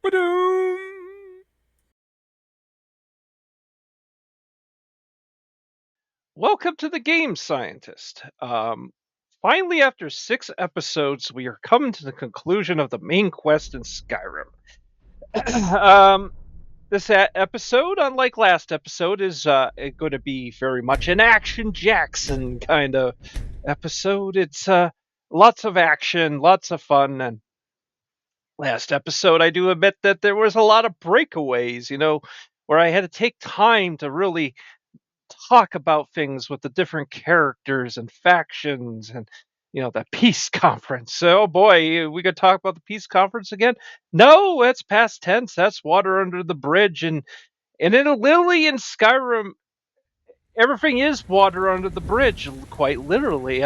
Ba-doom. Welcome to the Game Scientist. Finally, after 6 episodes, we are coming to the conclusion of the main quest in Skyrim. um, this episode, unlike last episode, is going to be very much an Action Jackson kind of episode. It's lots of action, lots of fun, and last episode, I do admit that there was a lot of breakaways. Where I had to take time to really talk about things with the different characters and factions and the peace conference. So, oh boy, we could talk about the peace conference again. No, that's past tense. That's water under the bridge. And in Lily and Skyrim, everything is water under the bridge, quite literally.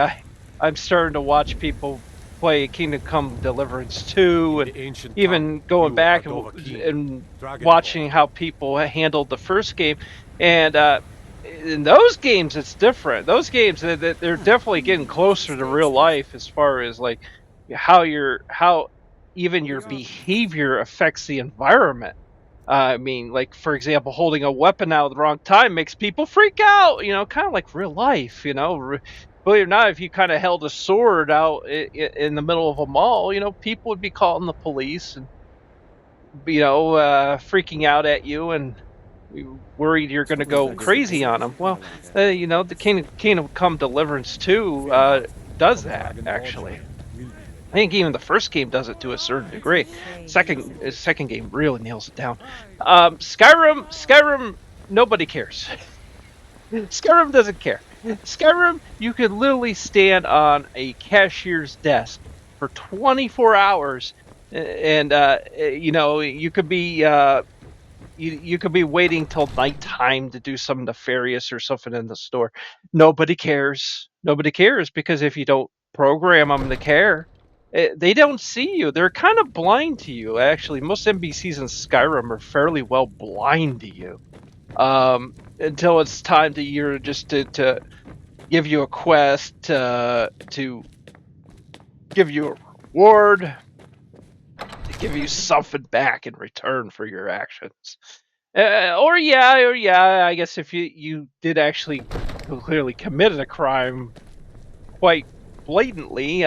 I'm starting to watch people play Kingdom Come Deliverance 2, In and the ancient tongue, even going you are back Dovahkiin, and watching Dragonborn. how people handled the first game. And in those games, it's different. Those games, they're definitely getting closer to real life as far as like how even your behavior affects the environment. I mean, like for example, holding a weapon out at the wrong time makes people freak out. Kind of like real life. Believe it or not, if you kind of held a sword out in the middle of a mall, people would be calling the police and freaking out at you and worried you're going to go crazy on them. Well, the Kingdom Come Deliverance 2 does that actually. I think even the first game does it to a certain degree. Second game really nails it down. Skyrim, nobody cares. Skyrim doesn't care. Skyrim, you could literally stand on a cashier's desk for 24 hours, and you could be you could be waiting till nighttime to do some nefarious or something in the store. Nobody cares. Nobody cares because if you don't program them to care, they don't see you. They're kind of blind to you. Actually, most NPCs in Skyrim are fairly well blind to you until it's time to give you a quest, to give you a reward, to give you something back in return for your actions. Or yeah, I guess if you did actually clearly committed a crime quite blatantly,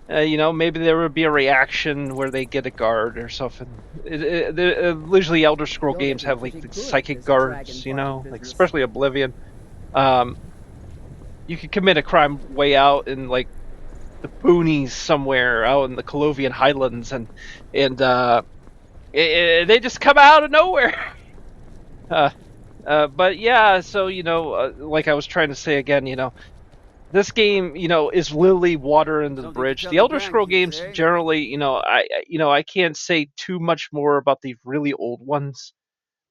maybe there would be a reaction where they get a guard or something. Usually, Elder Scroll games have like the psychic guards, like especially Oblivion. Um, you could commit a crime way out in like the boonies somewhere out in the Colovian Highlands, and they just come out of nowhere. But yeah, so like I was trying to say again, this game, is literally water under the bridge. The Elder Scroll games generally, I can't say too much more about the really old ones,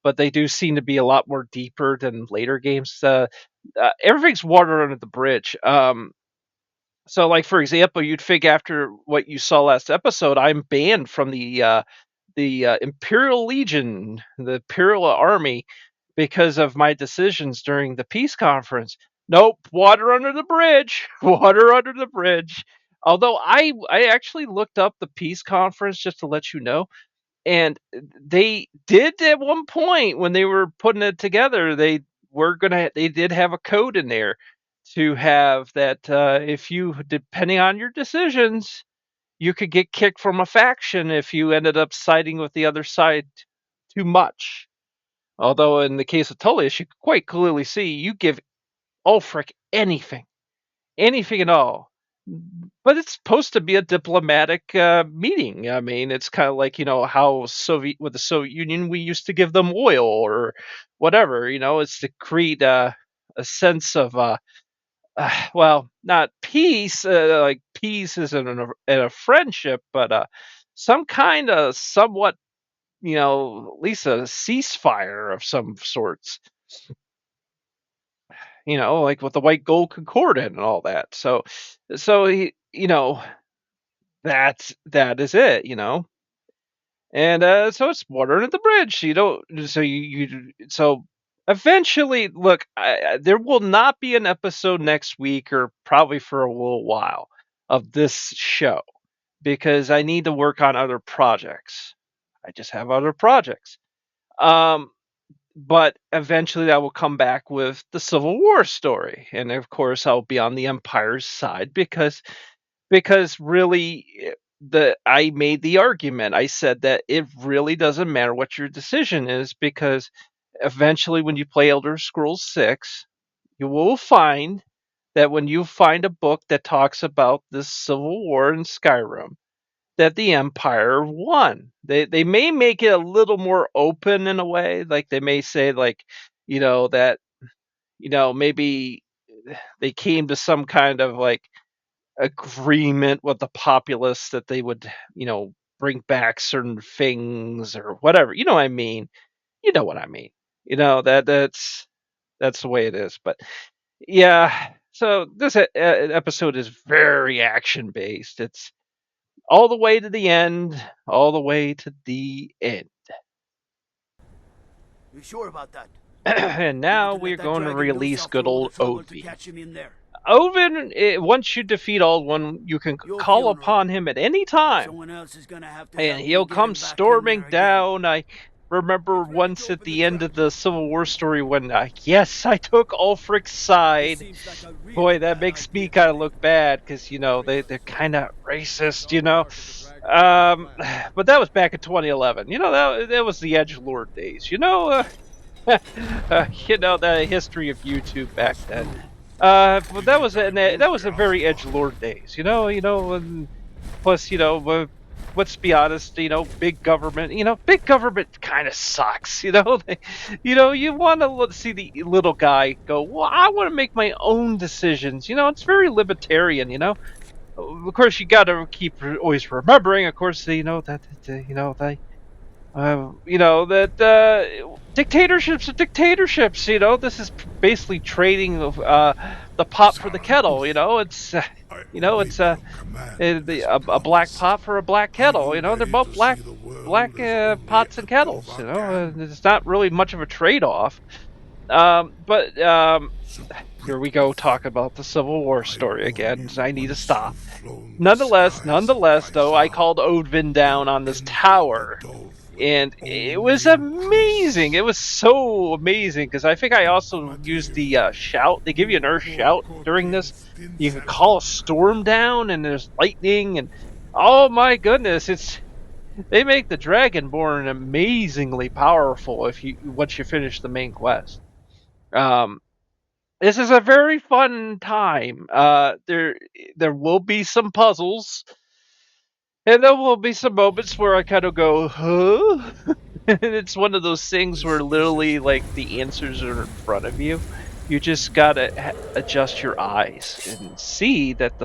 but they do seem to be a lot more deeper than later games. Everything's water under the bridge. So like for example, you'd think after what you saw last episode, I'm banned from the Imperial Legion, the Imperial Army, because of my decisions during the peace conference. Nope, water under the bridge, water under the bridge. Although I actually looked up the peace conference just to let you know, and they did at one point when they were putting it together, they did have a code in there to have that if you depending on your decisions you could get kicked from a faction if you ended up siding with the other side too much. Although in the case of Tullius, you could quite clearly see you give Ulfric anything, anything at all. But it's supposed to be a diplomatic meeting. I mean, it's kind of like how Soviet with the Soviet Union we used to give them oil or whatever. It's to create a sense of well, not peace. Like peace isn't in a friendship, but some kind of somewhat, at least a ceasefire of some sorts. Like with the White Gold Concordant and all that. So that is it. And so it's water under the bridge. You don't. So eventually, look, there will not be an episode next week or probably for a little while of this show because I need to work on other projects. I just have other projects. Um, but eventually I will come back with the Civil War story, and of course I'll be on the Empire's side because really the I made the argument. I said that it really doesn't matter what your decision is, because eventually when you play Elder Scrolls 6, you will find that when you find a book that talks about this civil war in Skyrim, that the Empire won. They may make it a little more open in a way, like they may say, like, that maybe they came to some kind of like agreement with the populace that they would, bring back certain things or whatever. You know what I mean? You know what I mean. That's the way it is. But yeah, so this episode is very action based. It's all the way to the end, all the way to the end. You sure about that? And now we're going to release good old Odin. Odin, once you defeat Aldwin, you can call upon him at any time, and he'll come storming down. I remember once at the end of the Civil War story when, yes, I took Ulfric's side. Boy, that makes me kind of look bad because, they're kind of racist, But that was back in 2011. That was the edgelord days. The history of YouTube back then. But that was a very edgelord days. And plus, let's be honest, big government, big government kind of sucks. You want to see the little guy go, well, I want to make my own decisions. It's very libertarian. Of course, you got to keep always remembering, of course, that dictatorships are dictatorships. This is basically trading the pot for the kettle. It's a black pot for a black kettle. They're both black pots and kettles. It's not really much of a trade-off. But here we go, talk about the Civil War story again. I need to stop. Nonetheless, though, I called Odin down on this tower, and it was amazing. It was so amazing because I think I also used the shout. They give you an earth shout during this. You can call a storm down, and there's lightning, and oh my goodness, they make the Dragonborn amazingly powerful once you finish the main quest. This is a very fun time. There will be some puzzles, and there will be some moments where I kind of go, huh? And it's one of those things where literally, like, the answers are in front of you. You just gotta adjust your eyes and see that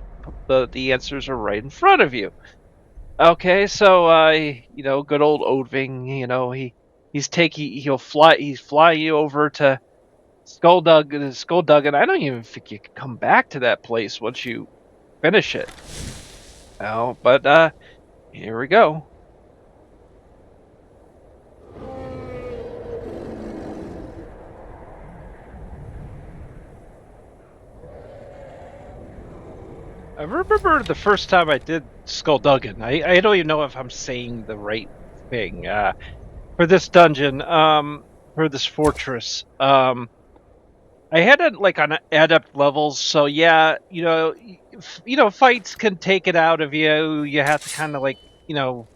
the answers are right in front of you. Okay, so good old Odving, he'll fly you over to Skullduggan. I don't even think you can come back to that place once you finish it. Oh, but here we go. I remember the first time I did Skullduggan. I don't even know if I'm saying the right thing. For this dungeon, for this fortress, I had it like on adept levels, so yeah, fights can take it out of you. You have to kind of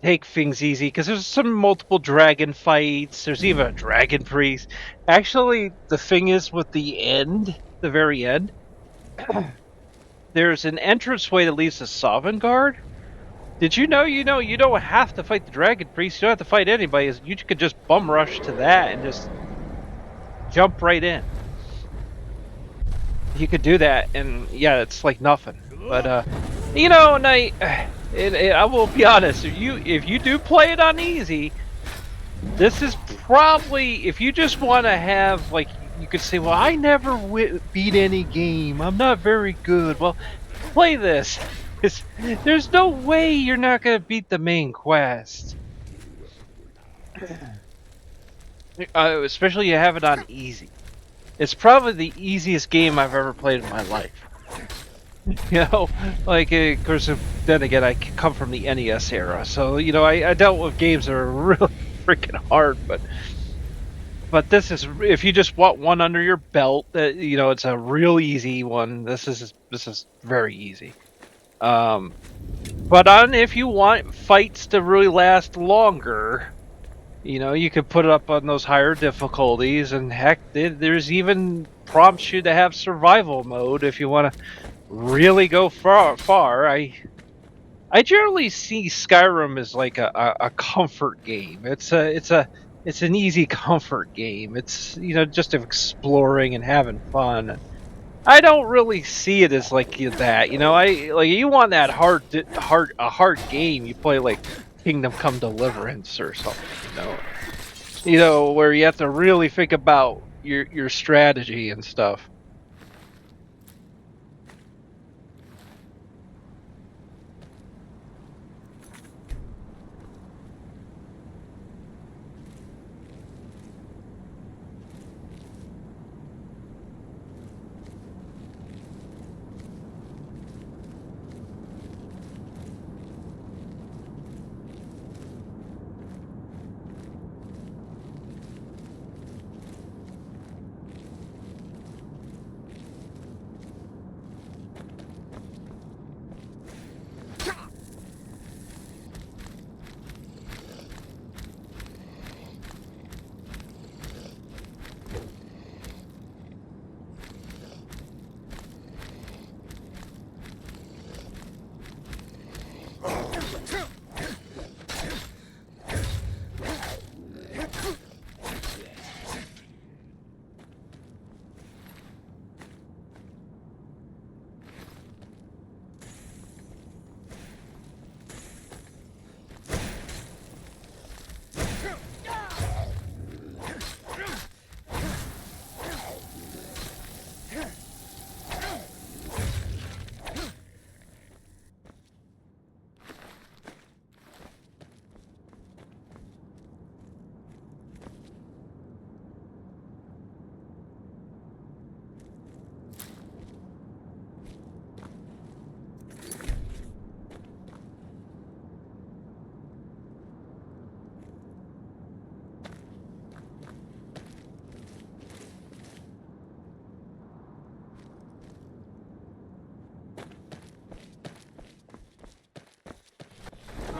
take things easy because there's some multiple dragon fights. There's even a dragon priest. Actually, the thing is with the very end, there's an entranceway that leads to Sovengarde. Did you know? You don't have to fight the dragon priest. You don't have to fight anybody. You could just bum rush to that and just jump right in. You could do that, and yeah, it's like nothing. But and I will be honest. If you do play it on easy, this is probably, if you just want to have, like, you could say, well, I never beat any game. I'm not very good. Well, play this. There's no way you're not gonna beat the main quest. Especially you have it on easy. It's probably the easiest game I've ever played in my life. You know, like of course, then again, I come from the NES era, so I dealt with games that are really freaking hard. But this is, if you just want one under your belt, that it's a real easy one. This is very easy. Um, but if you want fights to really last longer, you could put it up on those higher difficulties, and heck, there's even prompts you to have survival mode if you want to really go far. I generally see Skyrim as like a comfort game. It's an easy comfort game. It's just exploring and having fun. I don't really see it as like that. I like, you want that a hard game. You play like Kingdom Come Deliverance or something. Where you have to really think about your strategy and stuff.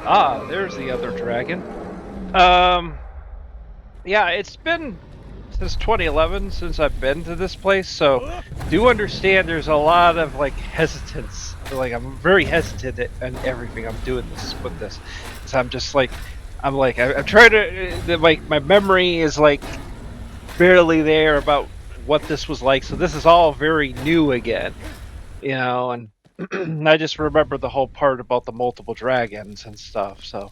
Ah, there's the other dragon. Um, yeah, it's been since 2011 since I've been to this place, so do understand there's a lot of like hesitance. Like I'm very hesitant on everything I'm doing with this, because I'm just like, I'm trying to like, my memory is like barely there about what this was like, so this is all very new again, and I just remember the whole part about the multiple dragons and stuff. So,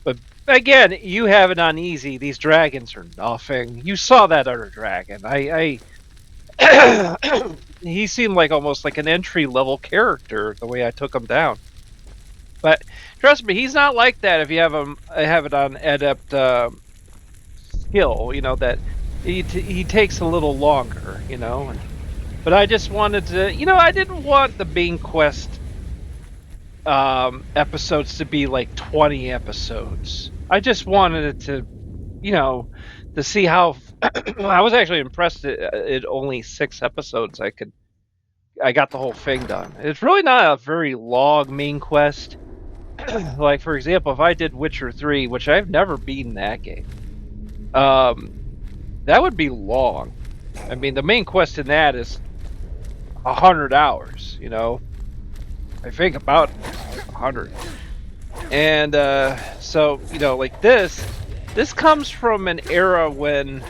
but again, you have it on easy. These dragons are nothing. You saw that other dragon. He seemed like almost like an entry level character the way I took him down. But trust me, he's not like that. If you have it on adept skill, that he takes a little longer, But I just wanted to, I didn't want the main quest episodes to be like 20 episodes. I just wanted it to, to see how. I was actually impressed at only 6 episodes. I got the whole thing done. It's really not a very long main quest. Like, for example, if I did Witcher 3, which I've never beaten that game, that would be long. I mean, the main quest in that is 100 hours, I think about 100. And so, like this comes from an era when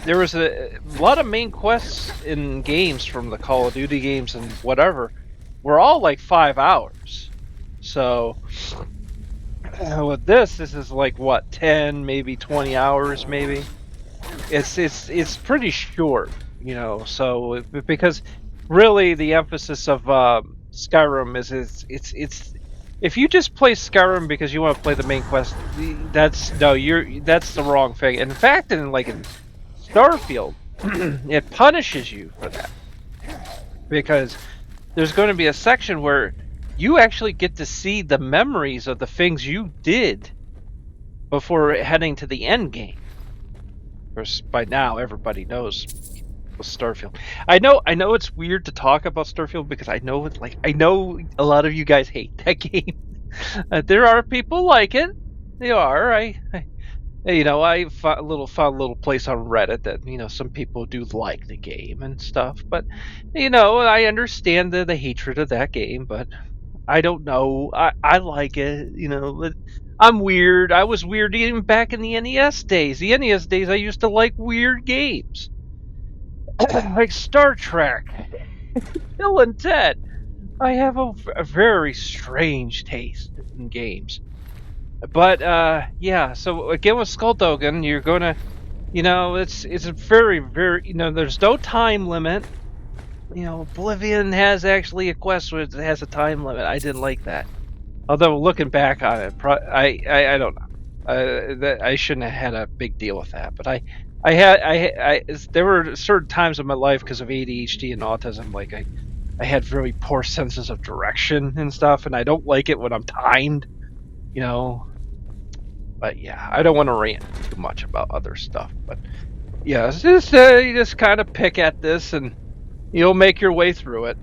there was a lot of main quests in games from the Call of Duty games and whatever were all like 5 hours. So with this is like what, 10, maybe 20 hours, maybe. It's pretty short, So because really the emphasis of Skyrim is it's if you just play Skyrim because you want to play the main quest, that's the wrong thing. In fact, in Starfield, it punishes you for that, because there's going to be a section where you actually get to see the memories of the things you did before heading to the end game. Of course, by now everybody knows Starfield. I know it's weird to talk about Starfield because I know a lot of you guys hate that game. There are people like it. They are. I found a little place on Reddit that some people do like the game and stuff, but I understand the hatred of that game, but I don't know. I like it. But I'm weird. I was weird even back in the NES days. The NES days, I used to like weird games like Star Trek, Bill and Ted. I have a very strange taste in games. But yeah. So again with Skullduggan, you're gonna, it's a very very, there's no time limit. Oblivion has actually a quest where it has a time limit. I didn't like that. Although looking back on it, I don't know. That I shouldn't have had a big deal with that. But there were certain times in my life because of ADHD and autism, like I had very poor senses of direction and stuff, and I don't like it when I'm timed. But yeah, I don't want to rant too much about other stuff. But yeah, it's just you just kind of pick at this, and you'll make your way through it.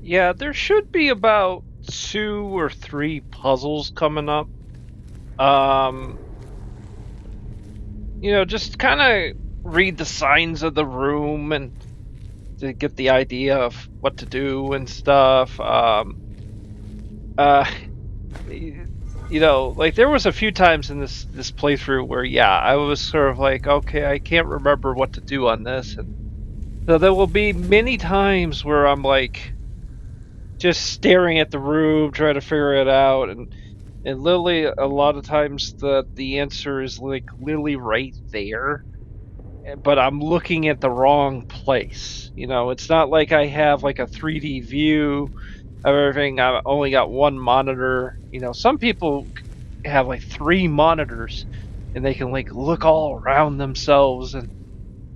Yeah, there should be about 2 or 3 puzzles coming up. Um, just kind of read the signs of the room and to get the idea of what to do and stuff. Uh, like there was a few times in this playthrough where, yeah, I was sort of like, okay, I can't remember what to do on this, and so there will be many times where I'm like just staring at the room, trying to figure it out, and literally a lot of times the answer is like literally right there, but I'm looking at the wrong place. It's not like I have like a 3D view of everything. I've only got one monitor. Some people have like 3 monitors and they can like look all around themselves, and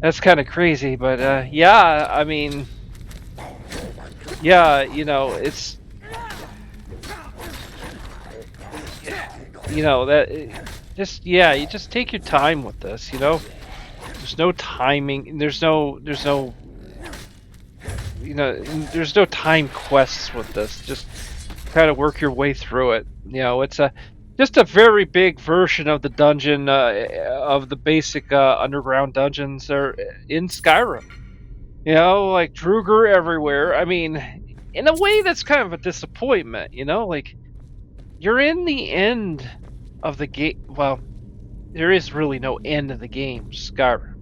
that's kind of crazy. But yeah, I mean, yeah, it's that just, yeah, you just take your time with this. There's no timing. There's no time quests with this. Just kind of work your way through it. It's just a very big version of the dungeon, of the basic underground dungeons are in Skyrim. Like Druger everywhere. I mean, in a way, that's kind of a disappointment. Like you're in the end of the game. Well, there is really no end of the game, Skyrim.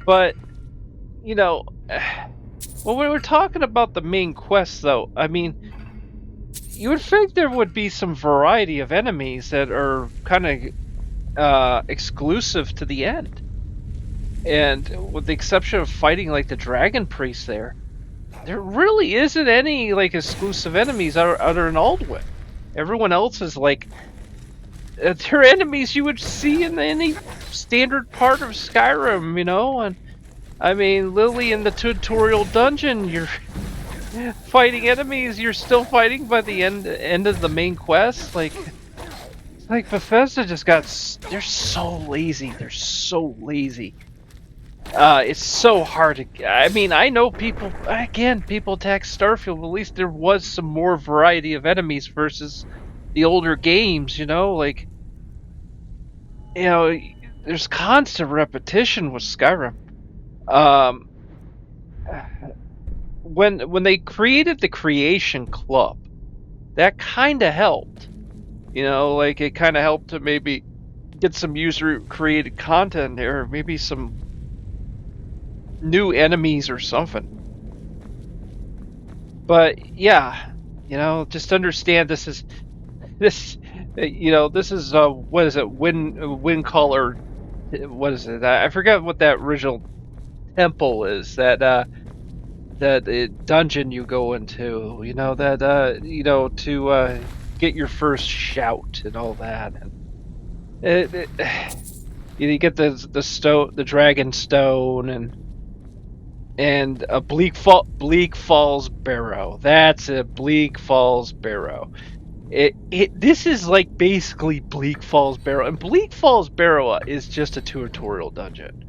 But when we were talking about the main quest, though, I mean, you would think there would be some variety of enemies that are kind of exclusive to the end. And with the exception of fighting like the dragon priest there really isn't any like exclusive enemies other than Aldwin. Everyone else is like, they're enemies you would see in any standard part of Skyrim, and I mean, Lily in the tutorial dungeon, you're fighting enemies you're still fighting by the end of the main quest. Like Bethesda just they're so lazy. They're so lazy. It's so hard to. I mean, I know people attack Starfield. At least there was some more variety of enemies versus the older games. Like there's constant repetition with Skyrim. When they created the Creation Club, that kind of helped. Like it kind of helped to maybe get some user-created content there, or maybe some new enemies or something. But yeah, just understand this is what is it? Wind Caller. What is it? I forgot what that original temple is. That dungeon you go into, to get your first shout and all that, and you get the dragon stone and a Bleak Falls Barrow. That's a Bleak Falls Barrow. This is like basically Bleak Falls Barrow, and Bleak Falls Barrow is just a tutorial dungeon.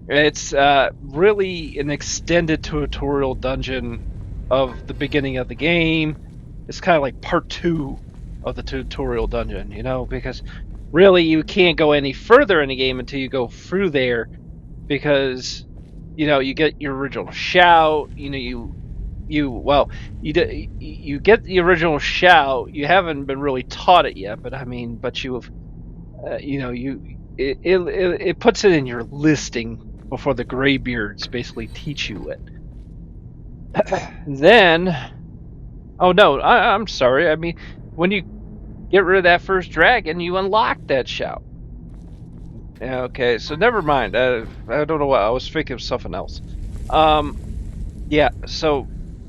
It's really an extended tutorial dungeon of the beginning of the game. It's kind of like part 2 of the tutorial dungeon, because really you can't go any further in the game until you go through there, because you get your original shout. You get the original shout. You haven't been really taught it yet, but I mean, but you have, it puts it in your listing before the Greybeards basically teach you it. Then, oh no, I'm sorry. I mean, when you get rid of that first dragon, you unlock that shout. Okay, so never mind. I don't know what I was thinking of something else. Yeah. So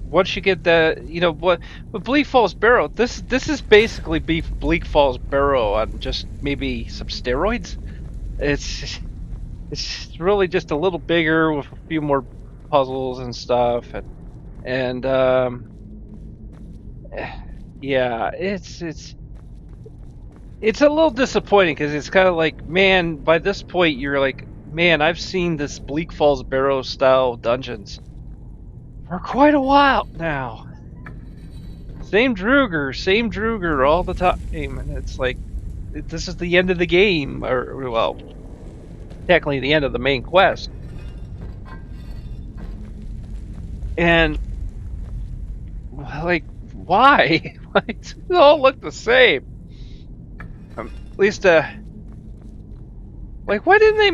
once you get that, what with Bleak Falls Barrow, this is basically Bleak Falls Barrow on just maybe some steroids. It's really just a little bigger with a few more puzzles and stuff, and yeah, it's a little disappointing because it's kind of like, man, by this point you're like, man, I've seen this Bleak Falls Barrow style dungeons for quite a while now. Same Druger all the time, and it's like this is the end of the game, or well, technically the end of the main quest. And like, why? They all look the same. At least, like, why didn't they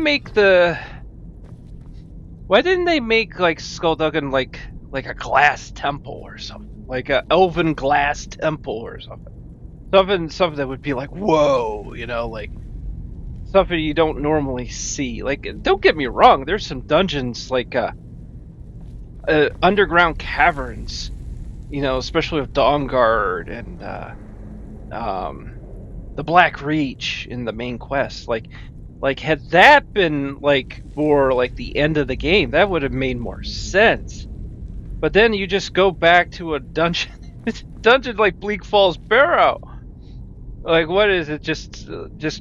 make like Skullduggan like a glass temple or something, like a elven glass temple or something? Something that would be like, whoa, like something you don't normally see. Like, don't get me wrong, there's some dungeons like underground caverns, especially with Dawnguard and the Black Reach in the main quest. Like had that been like more like the end of the game, that would have made more sense. But then you just go back to a dungeon, like Bleak Falls Barrow. Like, what is it? Just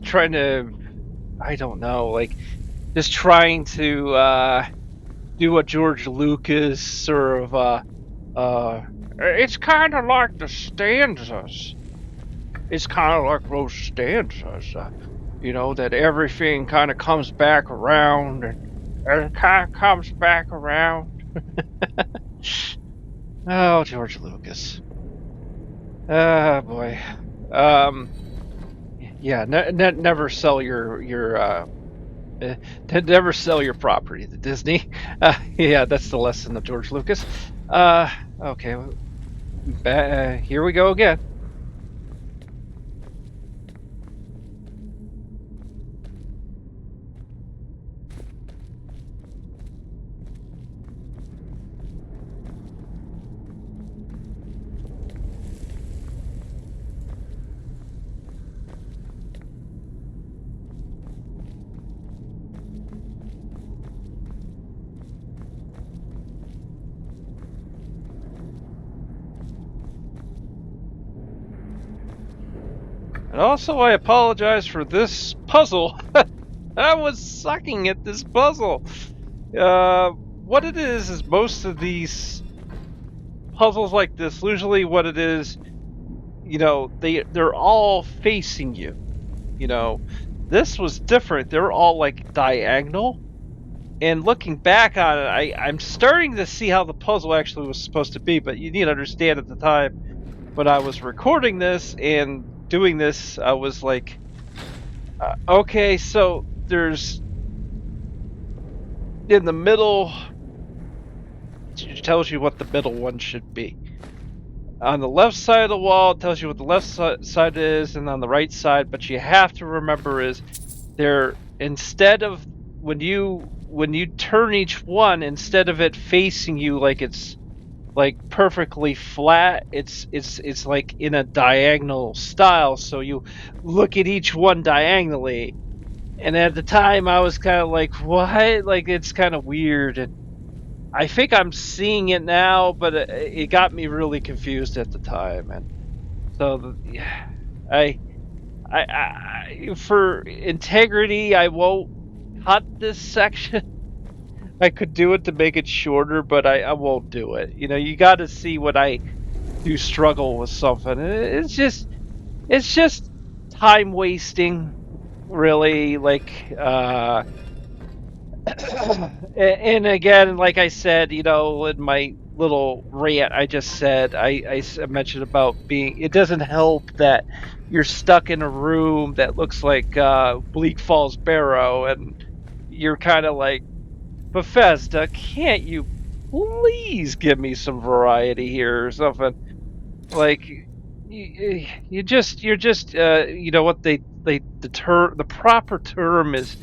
trying to, I don't know, like just trying to do what George Lucas sort of it's kind of like the stanzas. It's kind of like those stanzas, that everything kind of comes back around, and it kind of comes back around. Oh, George Lucas. Oh boy. Yeah. Never sell your never sell your property to Disney. Yeah, that's the lesson of George Lucas. Okay. Here we go again. And also, I apologize for this puzzle. I was sucking at this puzzle. What it is most of these puzzles like this, usually what it is, they're all facing you. This was different. They're all like diagonal. And looking back on it, I'm starting to see how the puzzle actually was supposed to be, but you need to understand at the time when I was recording this and doing this, I was like, okay, so there's in the middle, it tells you what the middle one should be. On the left side of the wall, it tells you what the left side is, and on the right side, but you have to remember is there, instead of when you turn each one, instead of it facing you like it's like perfectly flat, it's like in a diagonal style, so you look at each one diagonally. And at the time I was kind of like, what? Like, it's kind of weird, and I think I'm seeing it now, but it got me really confused at the time. And so I for integrity, I won't cut this section. I could do it to make it shorter, but I won't do it. You got to see when I do struggle with something. It's just time wasting, really. Like, and again, like I said, in my little rant, I just said I mentioned about being. It doesn't help that you're stuck in a room that looks like Bleak Falls Barrow, and you're kind of like, Bethesda, can't you please give me some variety here or something? Like, you're just what the proper term is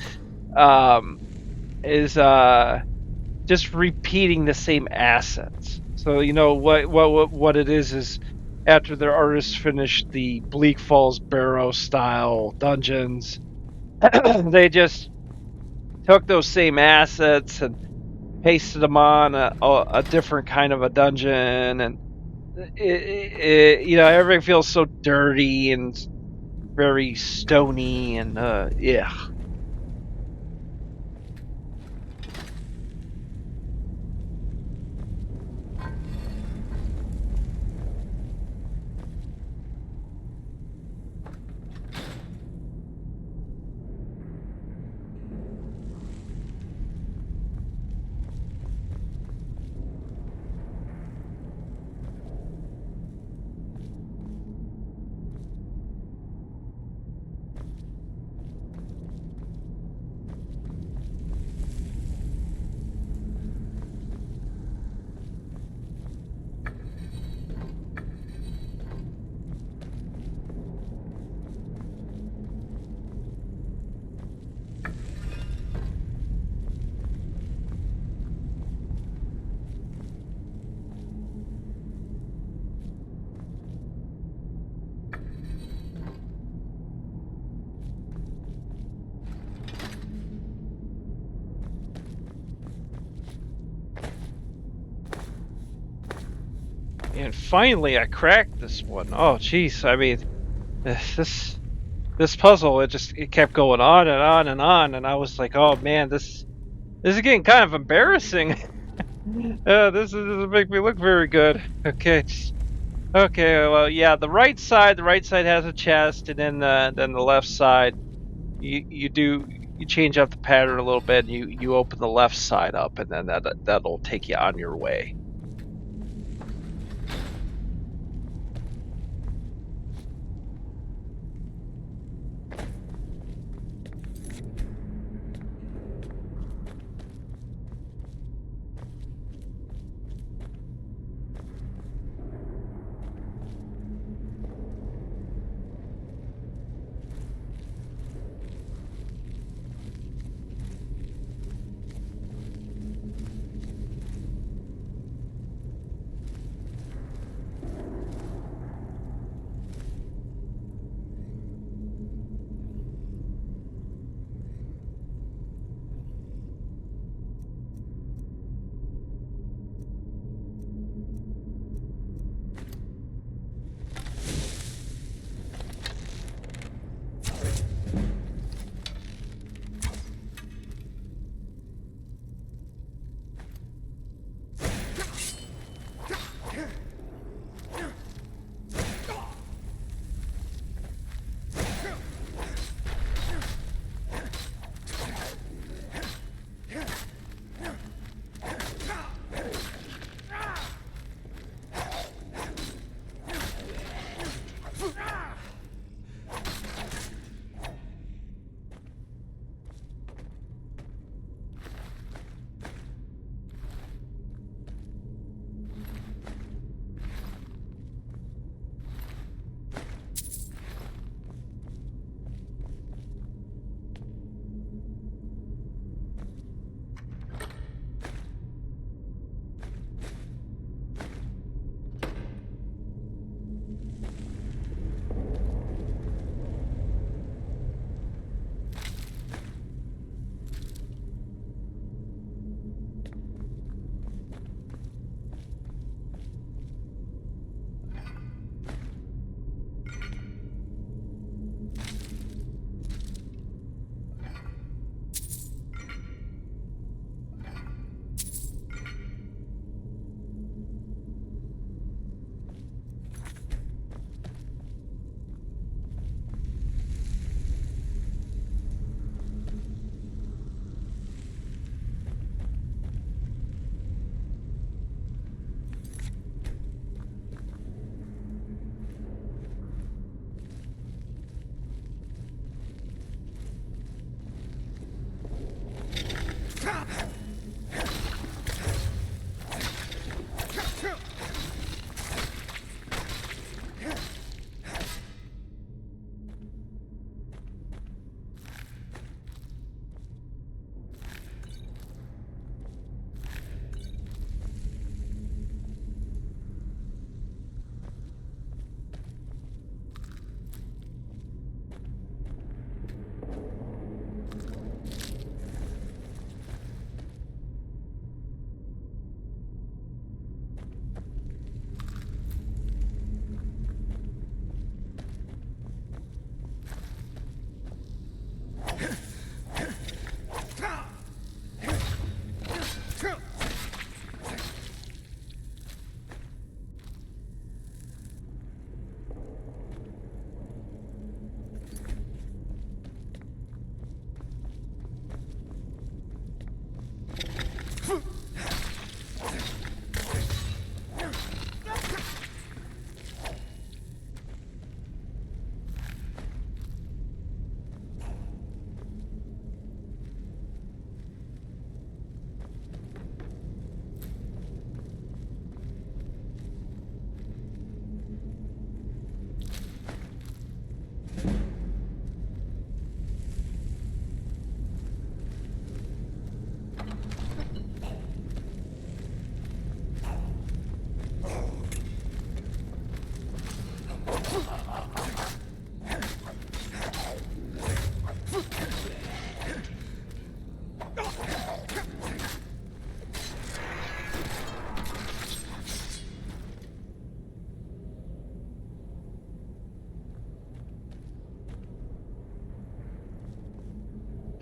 just repeating the same assets. So what it is after their artists finished the Bleak Falls Barrow style dungeons, they just took those same assets and pasted them on a different kind of a dungeon, and everything feels so dirty and very stony, and yeah. and finally I cracked this one. Oh, jeez. I mean, this puzzle, it kept going on and on and on, and I was like, oh man, this is getting kind of embarrassing. This doesn't make me look very good. Okay. Okay, well, yeah, the right side has a chest, and then the left side, you change up the pattern a little bit, and you open the left side up, and then that'll take you on your way.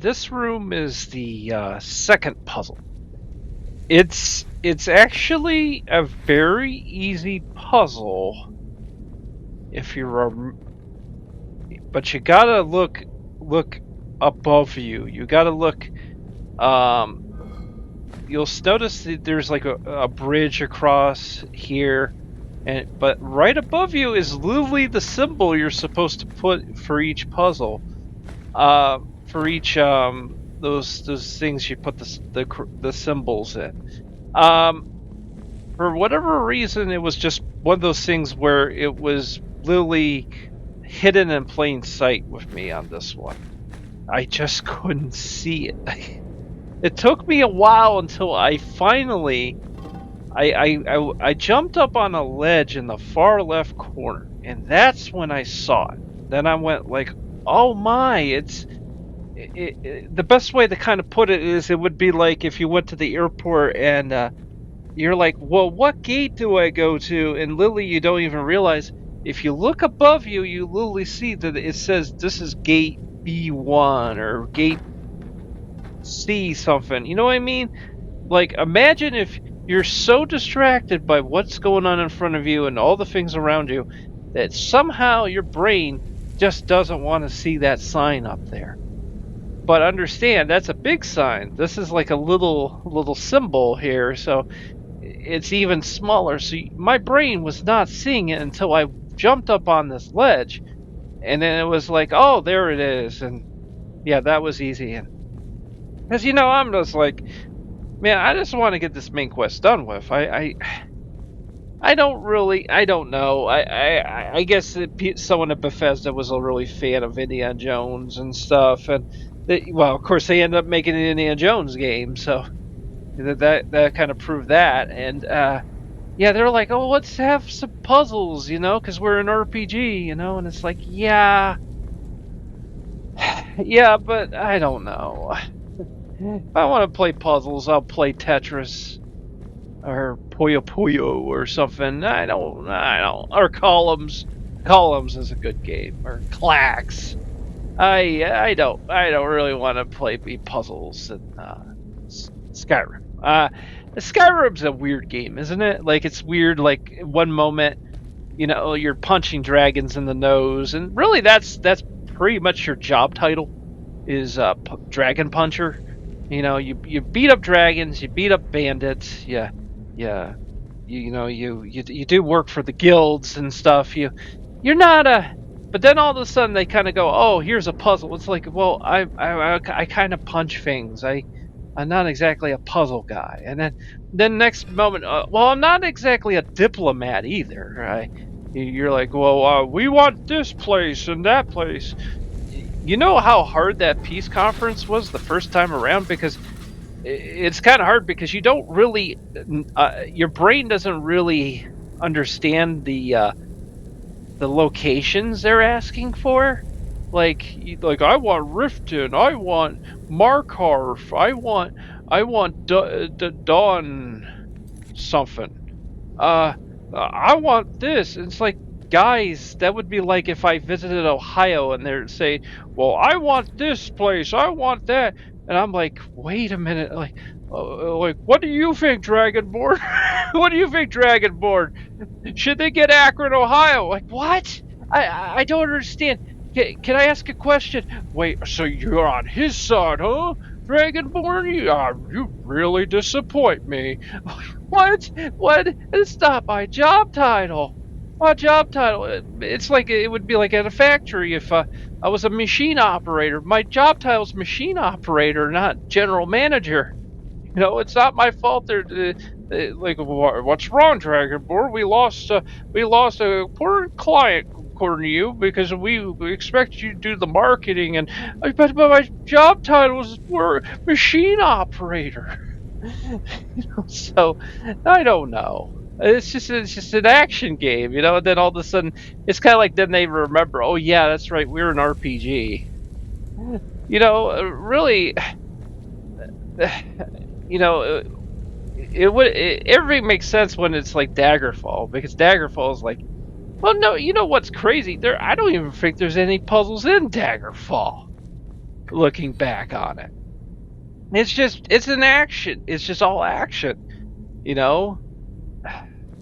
this room is the second puzzle. It's actually a very easy puzzle if you're, but you gotta look above you. You gotta look. You'll notice that there's like a bridge across here, but right above you is literally the symbol you're supposed to put for each puzzle. For each those things you put the symbols in. For whatever reason, it was just one of those things where it was literally hidden in plain sight with me on this one. I just couldn't see it. It took me a while until I finally I jumped up on a ledge in the far left corner, and that's when I saw it. Then I went like, "Oh my!" The best way to kind of put it is it would be like if you went to the airport and you're like, "Well, what gate do I go to?" And literally, you don't even realize. If you look above you, you literally see that it says this is gate B1 or gate C something. You know what I mean? Like, imagine if you're so distracted by what's going on in front of you and all the things around you that somehow your brain just doesn't want to see that sign up there. But understand, that's a big sign. This is like a little symbol here, so it's even smaller. So my brain was not seeing it until I jumped up on this ledge, and then it was like, oh, there it is. And yeah, that was easy. And because I'm just like, man, I just want to get this main quest done with. I don't know. I guess someone at Bethesda was a really fan of Indiana Jones and stuff, and well, of course they ended up making an Indiana Jones game, so that kind of proved that. And yeah, they're like, oh, let's have some puzzles, because we're an RPG, and it's like, yeah, yeah, but I don't know. If I want to play puzzles, I'll play Tetris or Puyo Puyo or something. I don't. Or Columns. Columns is a good game. Or Clax. I don't really want to play puzzles in Skyrim. Skyrim's a weird game, isn't it? Like, it's weird. Like, one moment, you're punching dragons in the nose, and really that's pretty much your job title is dragon puncher. You beat up dragons, you beat up bandits, you do work for the guilds and stuff. You're not a, but then all of a sudden they kind of go, oh, here's a puzzle. It's like, well, I kind of punch things. I'm not exactly a puzzle guy. And then next moment, well, I'm not exactly a diplomat either. You're like, well, we want this place and that place. You know how hard that peace conference was the first time around? Because it's kind of hard because you don't really, your brain doesn't really understand the locations they're asking for. Like I want Riften, I want Markarth, I want Dawn something. I want this. It's like, guys, that would be like if I visited Ohio and they're saying, well, I want this place, I want that. And I'm like, wait a minute, like, what do you think, Dragonborn? What do you think, Dragonborn? Should they get Akron, Ohio? Like, what? I don't understand. Can I ask a question? Wait, so you're on his side, huh? Dragonborn, you really disappoint me. What? It's not my job title. My job title. It's like it would be like at a factory if I was a machine operator. My job title's machine operator, not general manager. It's not my fault. They're like, what's wrong, Dragonborn? We lost a important client, according to you, because we expect you to do the marketing, and but my job title is machine operator. So I don't know. It's just an action game, And then all of a sudden, it's kind of like then they remember, oh yeah, that's right, we're an RPG. Really, everything makes sense when it's like Daggerfall, because Daggerfall is like, well, no, what's crazy? I don't even think there's any puzzles in Daggerfall. looking back on it. It's an action. It's just all action, you know?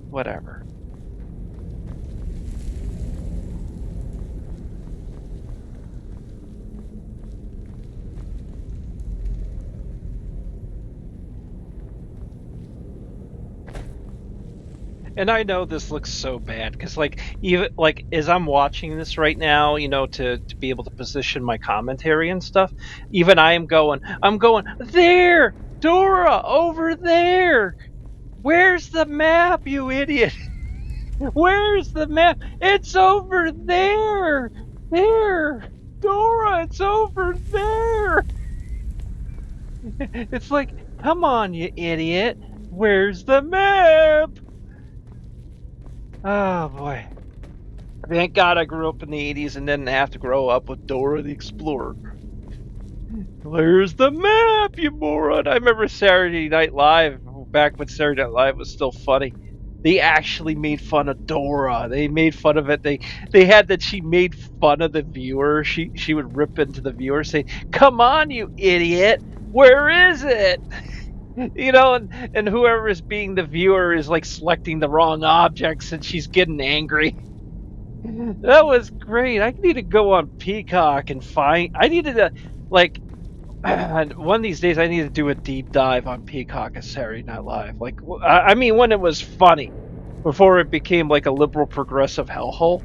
Whatever. And I know this looks so bad because, like, even like as I'm watching this right now, to be able to position my commentary and stuff, even I'm going there, Dora, over there. Where's the map, you idiot? Where's the map? It's over there, there, Dora. It's over there. It's like, come on, you idiot. Where's the map? Oh boy. Thank God I grew up in the 80s and didn't have to grow up with Dora the Explorer. Where's the map, you moron? I remember Saturday Night Live, back when Saturday Night Live was still funny. They actually made fun of Dora. They made fun of it. They had that she made fun of the viewer. She would rip into the viewer, say, "Come on, you idiot! Where is it?" And whoever is being the viewer is like selecting the wrong objects, and she's getting angry. That was great. I need to go on Peacock and find. I needed to, like, one of these days, I need to do a deep dive on Peacock and Saturday Night Live. Like, I mean, when it was funny, before it became like a liberal progressive hellhole.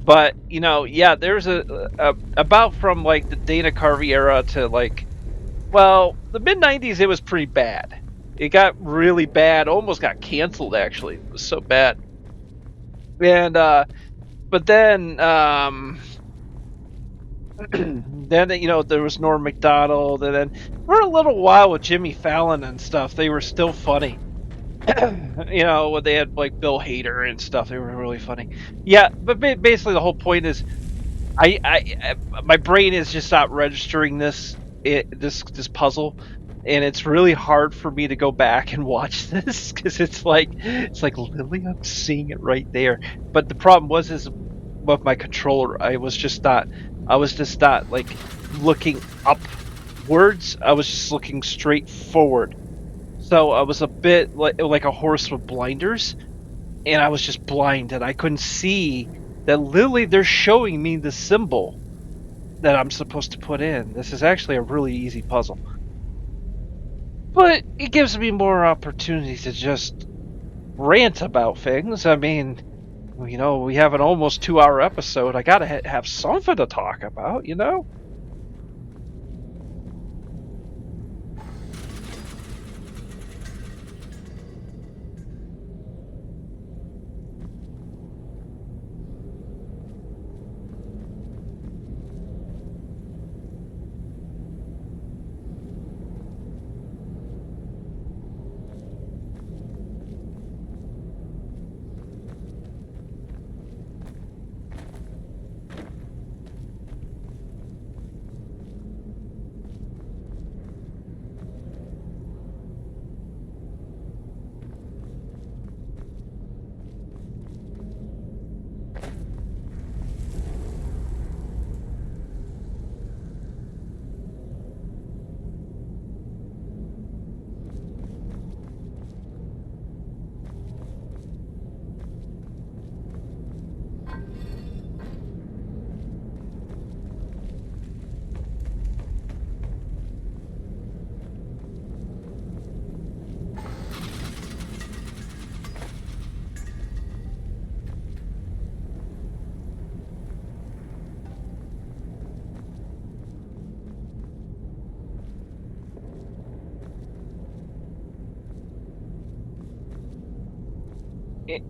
But yeah, there's about from like the Dana Carvey era to like, well, the mid '90s, it was pretty bad. It got really bad, almost got canceled. Actually, it was so bad. And but then then there was Norm Macdonald, and then for a little while with Jimmy Fallon and stuff, they were still funny. When they had like Bill Hader and stuff, they were really funny. Yeah, but basically the whole point is, my brain is just not registering this puzzle, and it's really hard for me to go back and watch this because it's like Lily, I'm seeing it right there. But the problem is with my controller, I was just not like looking upwards. I was just looking straight forward. So I was a bit like a horse with blinders, and I was just blind, and I couldn't see that Lily, they're showing me the symbol that I'm supposed to put in. This is actually a really easy puzzle. But it gives me more opportunities to just rant about things. I mean, we have an almost 2-hour episode. I gotta have something to talk about,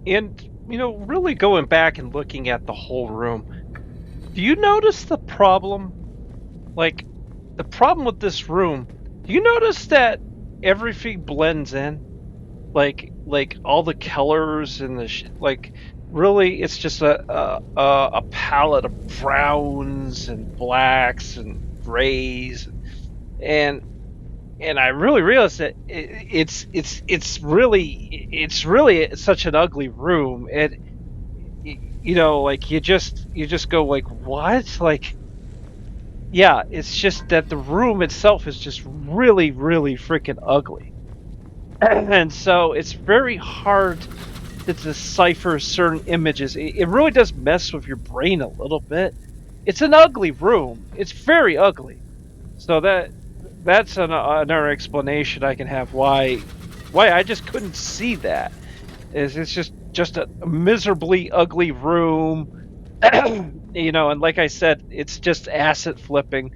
And really going back and looking at the whole room, do you notice the problem? Like, the problem with this room, do you notice that everything blends in? Like all the colors and like, really, it's just a palette of browns and blacks and grays, and I really realized that it's really such an ugly room. Like you just go like, what? Like, Yeah, it's just that the room itself is just really, really freaking ugly. And so it's very hard to decipher certain images. It really does mess with your brain a little bit. It's an ugly room. It's very ugly. So that's another explanation I can have why I just couldn't see that. Is it's just a miserably ugly room. And like I said, it's just asset flipping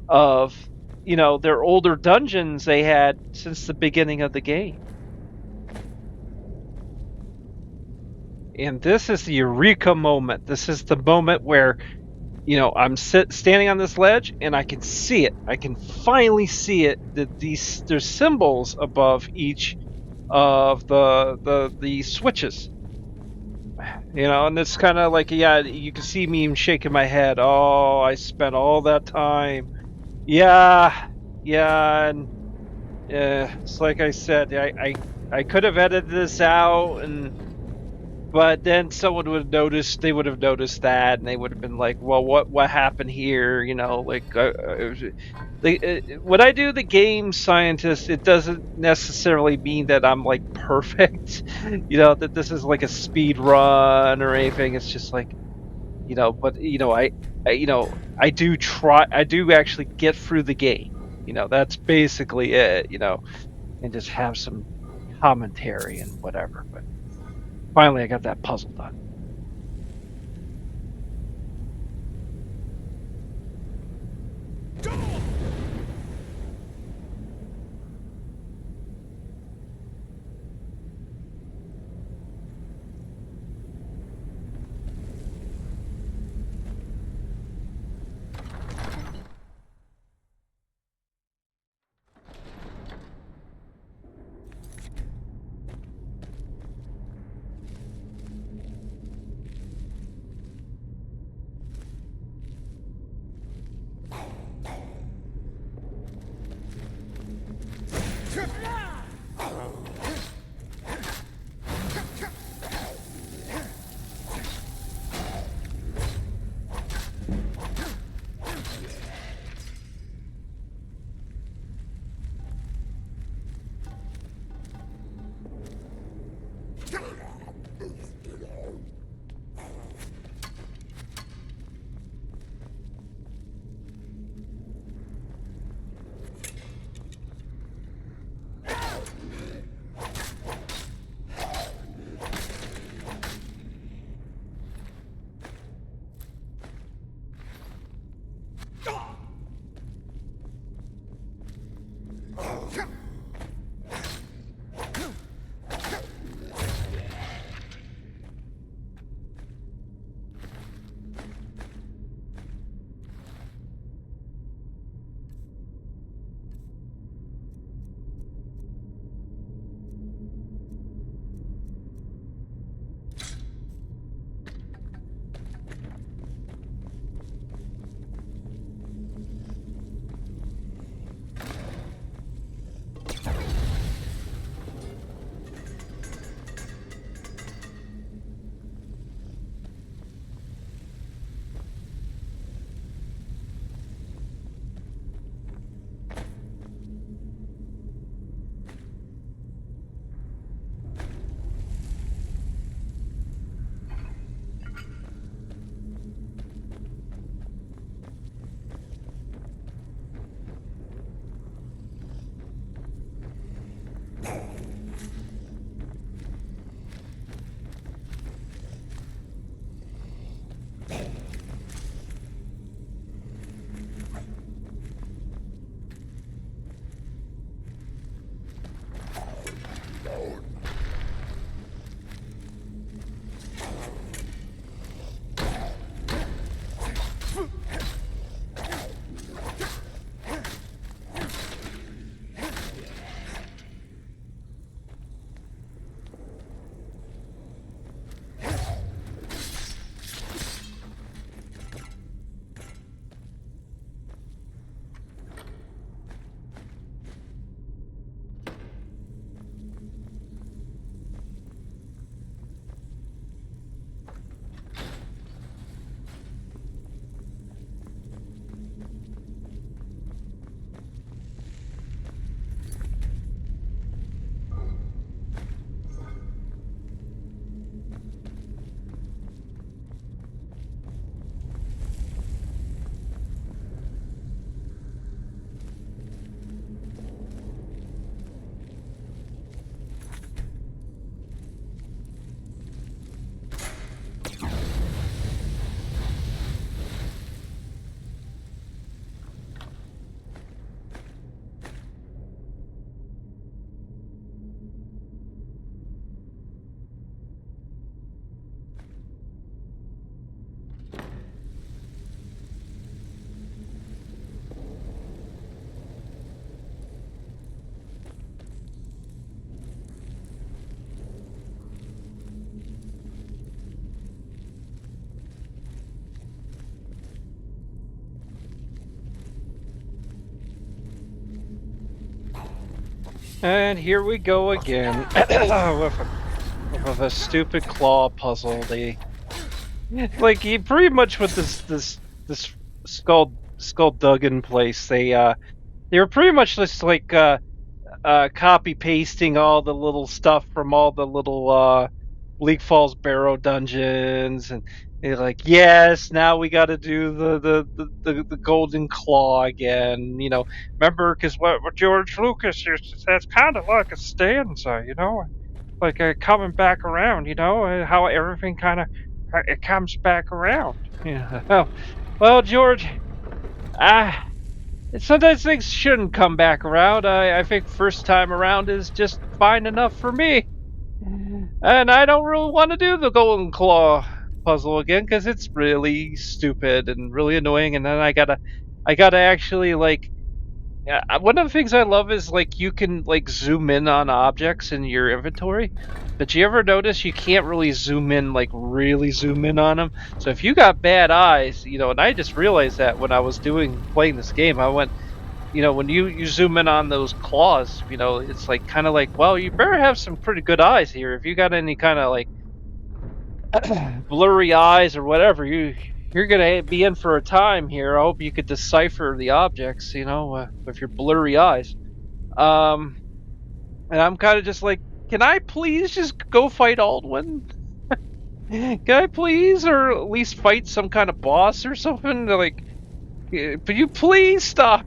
of their older dungeons they had since the beginning of the game. And this is the eureka moment. This is the moment where I'm standing on this ledge and I can see it. I can finally see it. There's symbols above each of the switches. And it's kind of like, yeah, you can see me shaking my head. Oh, I spent all that time. Yeah, yeah, and it's like I said, I could have edited this out, but then someone would have noticed. They would have noticed that, and they would have been like, "Well, what happened here?" Like when I do the game scientist, it doesn't necessarily mean that I'm like perfect. That this is like a speed run or anything. It's just like but I do try. I do actually get through the game. That's basically it. And just have some commentary and whatever. But finally, I got that puzzle done. And here we go again with a stupid claw puzzle. They like he pretty much with this skullduggan place. They were pretty much just like copy pasting all the little stuff from all the little Bleak Falls Barrow dungeons, and they're like, yes, now we got to do the Golden Claw again. Remember, because what George Lucas used to say, it's kind of like a stanza, like coming back around, how everything kind of it comes back around. Yeah. Well, George, ah. Sometimes things shouldn't come back around. I think first time around is just fine enough for me. And I don't really want to do the Golden Claw puzzle again because it's really stupid and really annoying. And then I gotta actually like. One of the things I love is like you can like zoom in on objects in your inventory. But you ever notice you can't really zoom in, like really zoom in on them? So if you got bad eyes, and I just realized that when I was playing this game, I went, when you zoom in on those claws, it's like kind of like, well, you better have some pretty good eyes here. If you got any kind of like blurry eyes or whatever, you're gonna be in for a time here. I hope you could decipher the objects, with your blurry eyes. Um, and I'm kind of just like, can I please just go fight Aldwin? Can I please, or at least fight some kind of boss or something? Like, but you please stop.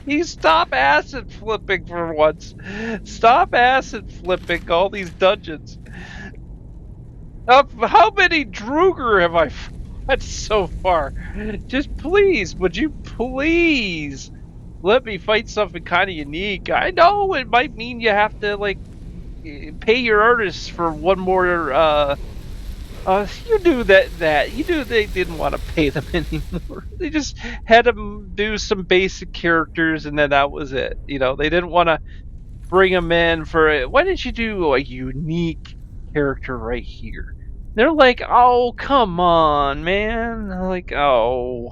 You stop acid flipping for once. Stop acid flipping all these dungeons. How many Druger have I fought so far? Just please, would you please let me fight something kind of unique? I know it might mean you have to like pay your artists for one more. You knew that you knew they didn't want to pay them anymore. They just had them do some basic characters, and then that was it. They didn't want to bring them in for it. Why didn't you do a unique character right here? They're like, oh, come on, man. They're like, oh.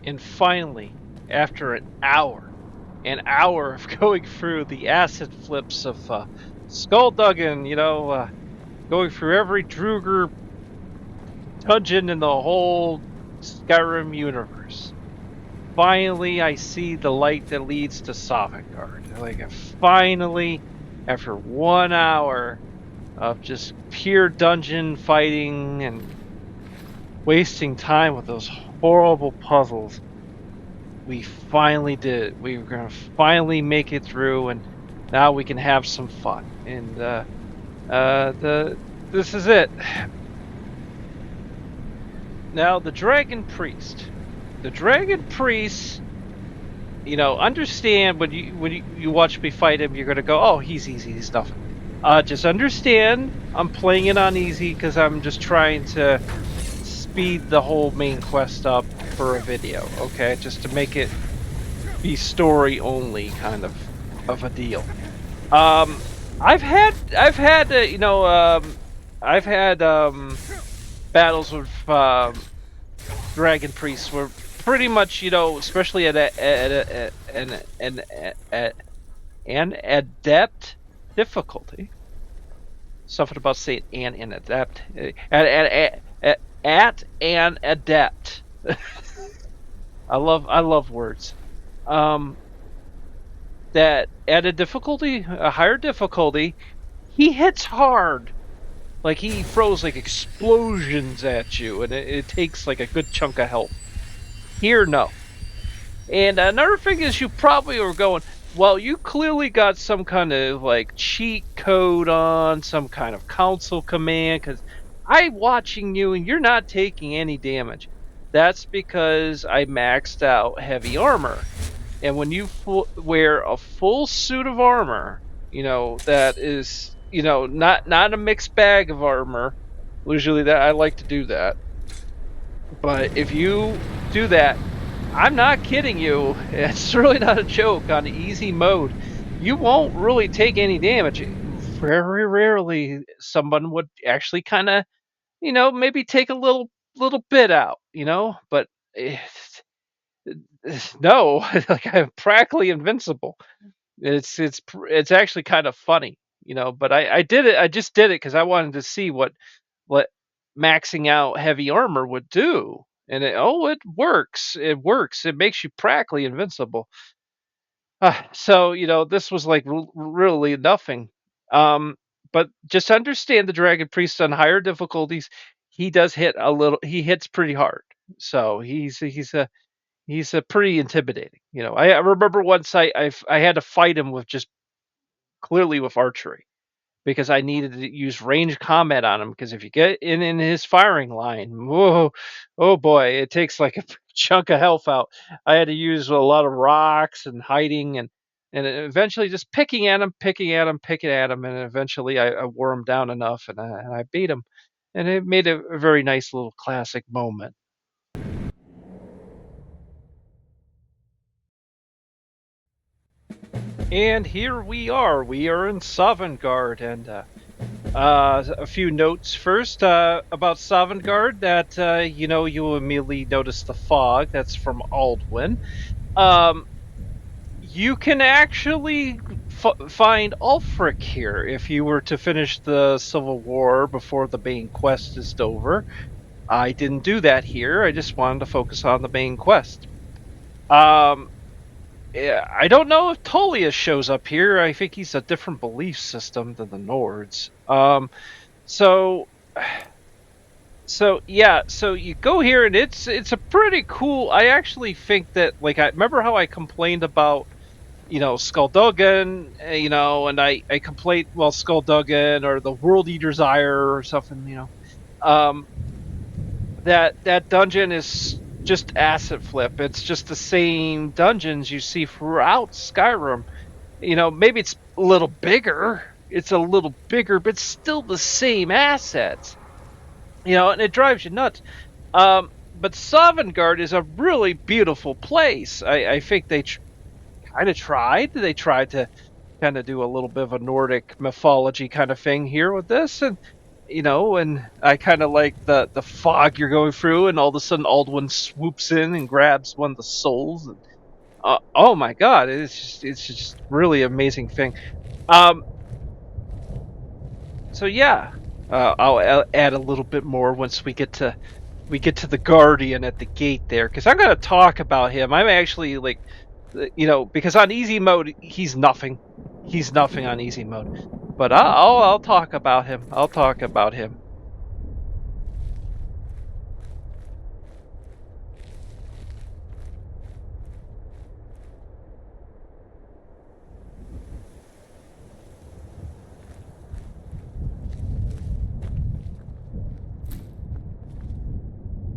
And finally, after an hour of going through the acid flips of Skullduggan, going through every Druger dungeon in the whole Skyrim universe. Finally, I see the light that leads to Sovengarde. Like, finally, after 1 hour of just pure dungeon fighting and wasting time with those horrible puzzles, we finally did it. We were going to finally make it through, and now we can have some fun. And this is it. Now, the Dragon Priest. The Dragon Priest, understand when you watch me fight him, you're gonna go, oh, he's easy, he's nothing. Just understand, I'm playing it on easy because I'm just trying to speed the whole main quest up for a video, okay? Just to make it be story only kind of a deal. I've had battles with Dragon Priests where pretty much, especially at an adept difficulty. Something about saying an adept. At an adept. I love words. That at a higher difficulty, he hits hard. Like, he throws like explosions at you, and it takes like a good chunk of health. Here, no. And another thing is, you probably are going, well, you clearly got some kind of like cheat code on, some kind of console command, because I'm watching you and you're not taking any damage. That's because I maxed out heavy armor. And when you wear a full suit of armor, that is, not a mixed bag of armor. Usually that I like to do that. But if you do that, I'm not kidding you. It's really not a joke. On easy mode, you won't really take any damage. Very rarely, someone would actually kind of, maybe take a little bit out, But no, like, I'm practically invincible. It's actually kind of funny, But I did it. I just did it because I wanted to see what maxing out heavy armor would do. And it works. It works. It makes you practically invincible. So, this was like really nothing. But just understand, the Dragon Priest on higher difficulties, he does hit a little. He hits pretty hard. So he's a pretty intimidating. I remember once I had to fight him with just clearly with archery, because I needed to use range combat on him, because if you get in his firing line, whoa, oh boy, it takes like a chunk of health out. I had to use a lot of rocks and hiding, and eventually just picking at him, and eventually I wore him down enough, and I beat him, and it made a very nice little classic moment. And here we are. We are in Sovengarde, and a few notes first about Sovengarde. That you will immediately notice the fog. That's from Aldwin. You can actually find Ulfric here if you were to finish the Civil War before the main quest is over. I didn't do that here. I just wanted to focus on the main quest. I don't know if Tullius shows up here. I think he's a different belief system than the Nords. So you go here, and it's a pretty cool. I actually think that, like, I remember how I complained about, Skullduggan, and I complained, well, Skullduggan or the World Eater's Ire or something, that dungeon is just asset flip. It's just the same dungeons you see throughout Skyrim. Maybe it's a little bigger. But it's still the same assets. And it drives you nuts. But Sovengarde is a really beautiful place. I think they kind of tried. They tried to kind of do a little bit of a Nordic mythology kind of thing here with this, and and I kind of like the fog you're going through, and all of a sudden Alduin swoops in and grabs one of the souls, and oh my god, it's just really amazing thing. Um, so yeah, I'll add a little bit more once we get to the Guardian at the gate there, because I'm gonna talk about him. I'm actually like, because on easy mode he's nothing on easy mode, but I'll talk about him. I'll talk about him.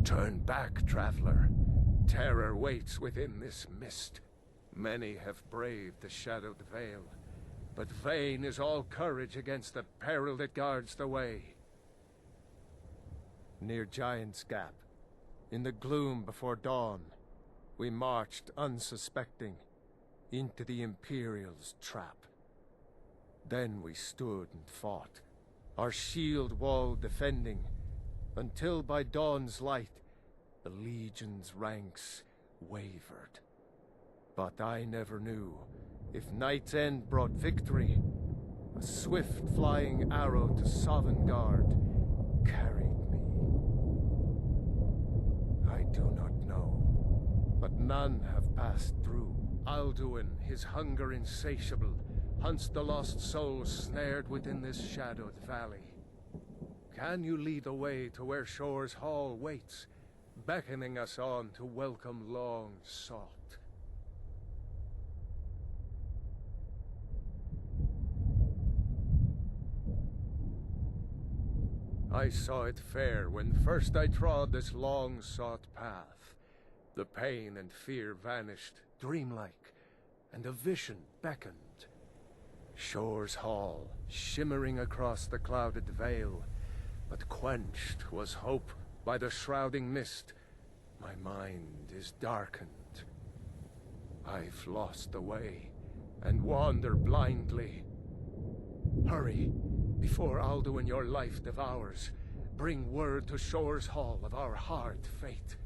Turn back, traveler. Terror waits within this mist. Many have braved the shadowed veil, but vain is all courage against the peril that guards the way. Near Giant's Gap, in the gloom before dawn, we marched unsuspecting into the Imperial's trap. Then we stood and fought, our shield wall defending, until by dawn's light the Legion's ranks wavered. But I never knew if Night's End brought victory. A swift flying arrow to Sovengarde carried me. I do not know, but none have passed through. Alduin, his hunger insatiable, hunts the lost souls snared within this shadowed valley. Can you lead the way to where Shore's Hall waits, beckoning us on to welcome long sought? I saw it fair when first I trod this long-sought path. The pain and fear vanished, dreamlike, and a vision beckoned. Shore's Hall, shimmering across the clouded veil, but quenched was hope by the shrouding mist. My mind is darkened. I've lost the way, and wander blindly. Hurry, before Alduin your life devours. Bring word to Shore's Hall of our hard fate.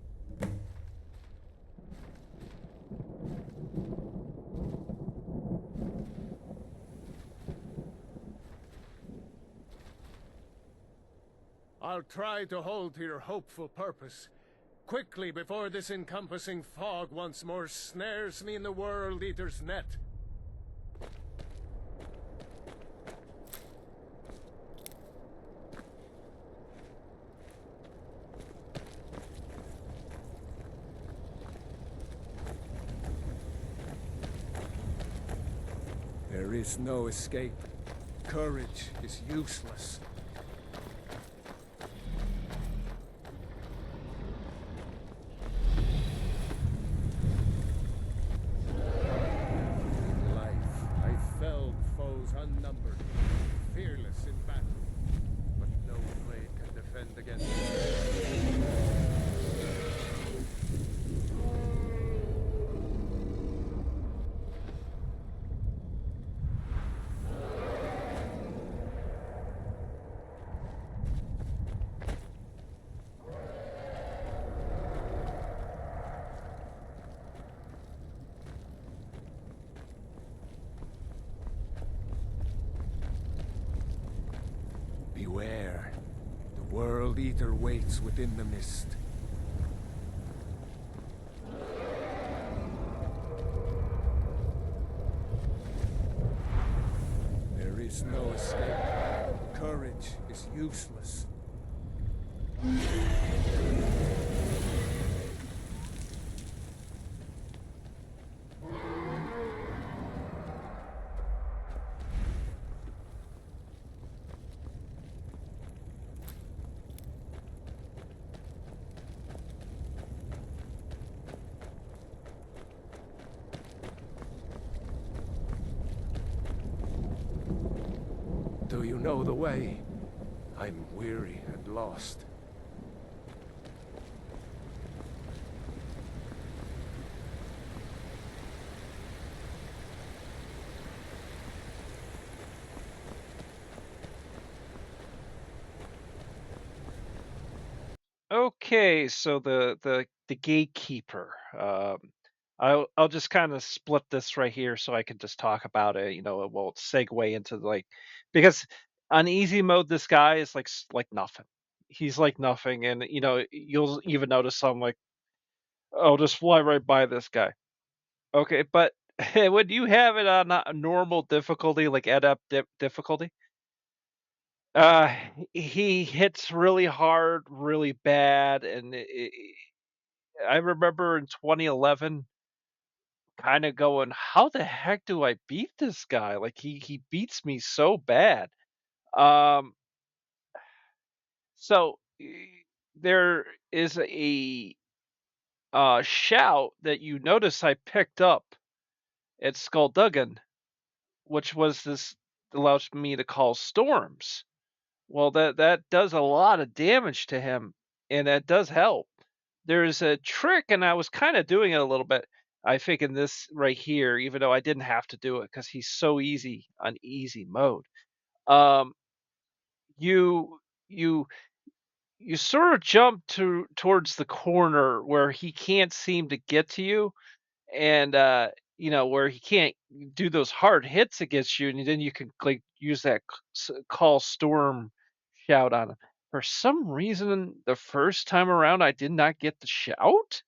I'll try to hold to your hopeful purpose. Quickly, before this encompassing fog once more snares me in the World Eater's net. There is no escape. Courage is useless. In life, I felled foes unnumbered, fearless in battle, but no blade can defend against me. Beware. The World Eater waits within the mist. There is no escape. Courage is useless. Do you know the way? I'm weary and lost. Okay, so the gatekeeper. I'll just kind of split this right here so I can just talk about it. It won't segue into like because on easy mode, this guy is like nothing. He's like nothing, and you'll even notice I'm like, I'll just fly right by this guy. Okay, but when you have it on a normal difficulty, like difficulty, uh, he hits really hard, really bad, and I remember in 2011 kind of going, "How the heck do I beat this guy? Like he beats me so bad." Um, so there is a shout that you notice I picked up at Skullduggan, which was this allows me to call storms. Well, that does a lot of damage to him, and that does help. There's a trick, and I was kind of doing it a little bit. I think in this right here, even though I didn't have to do it because he's so easy on easy mode. Um, you you you sort of jump towards the corner where he can't seem to get to you, and where he can't do those hard hits against you, and then you can like use that call storm shout on him. For some reason, the first time around, I did not get the shout.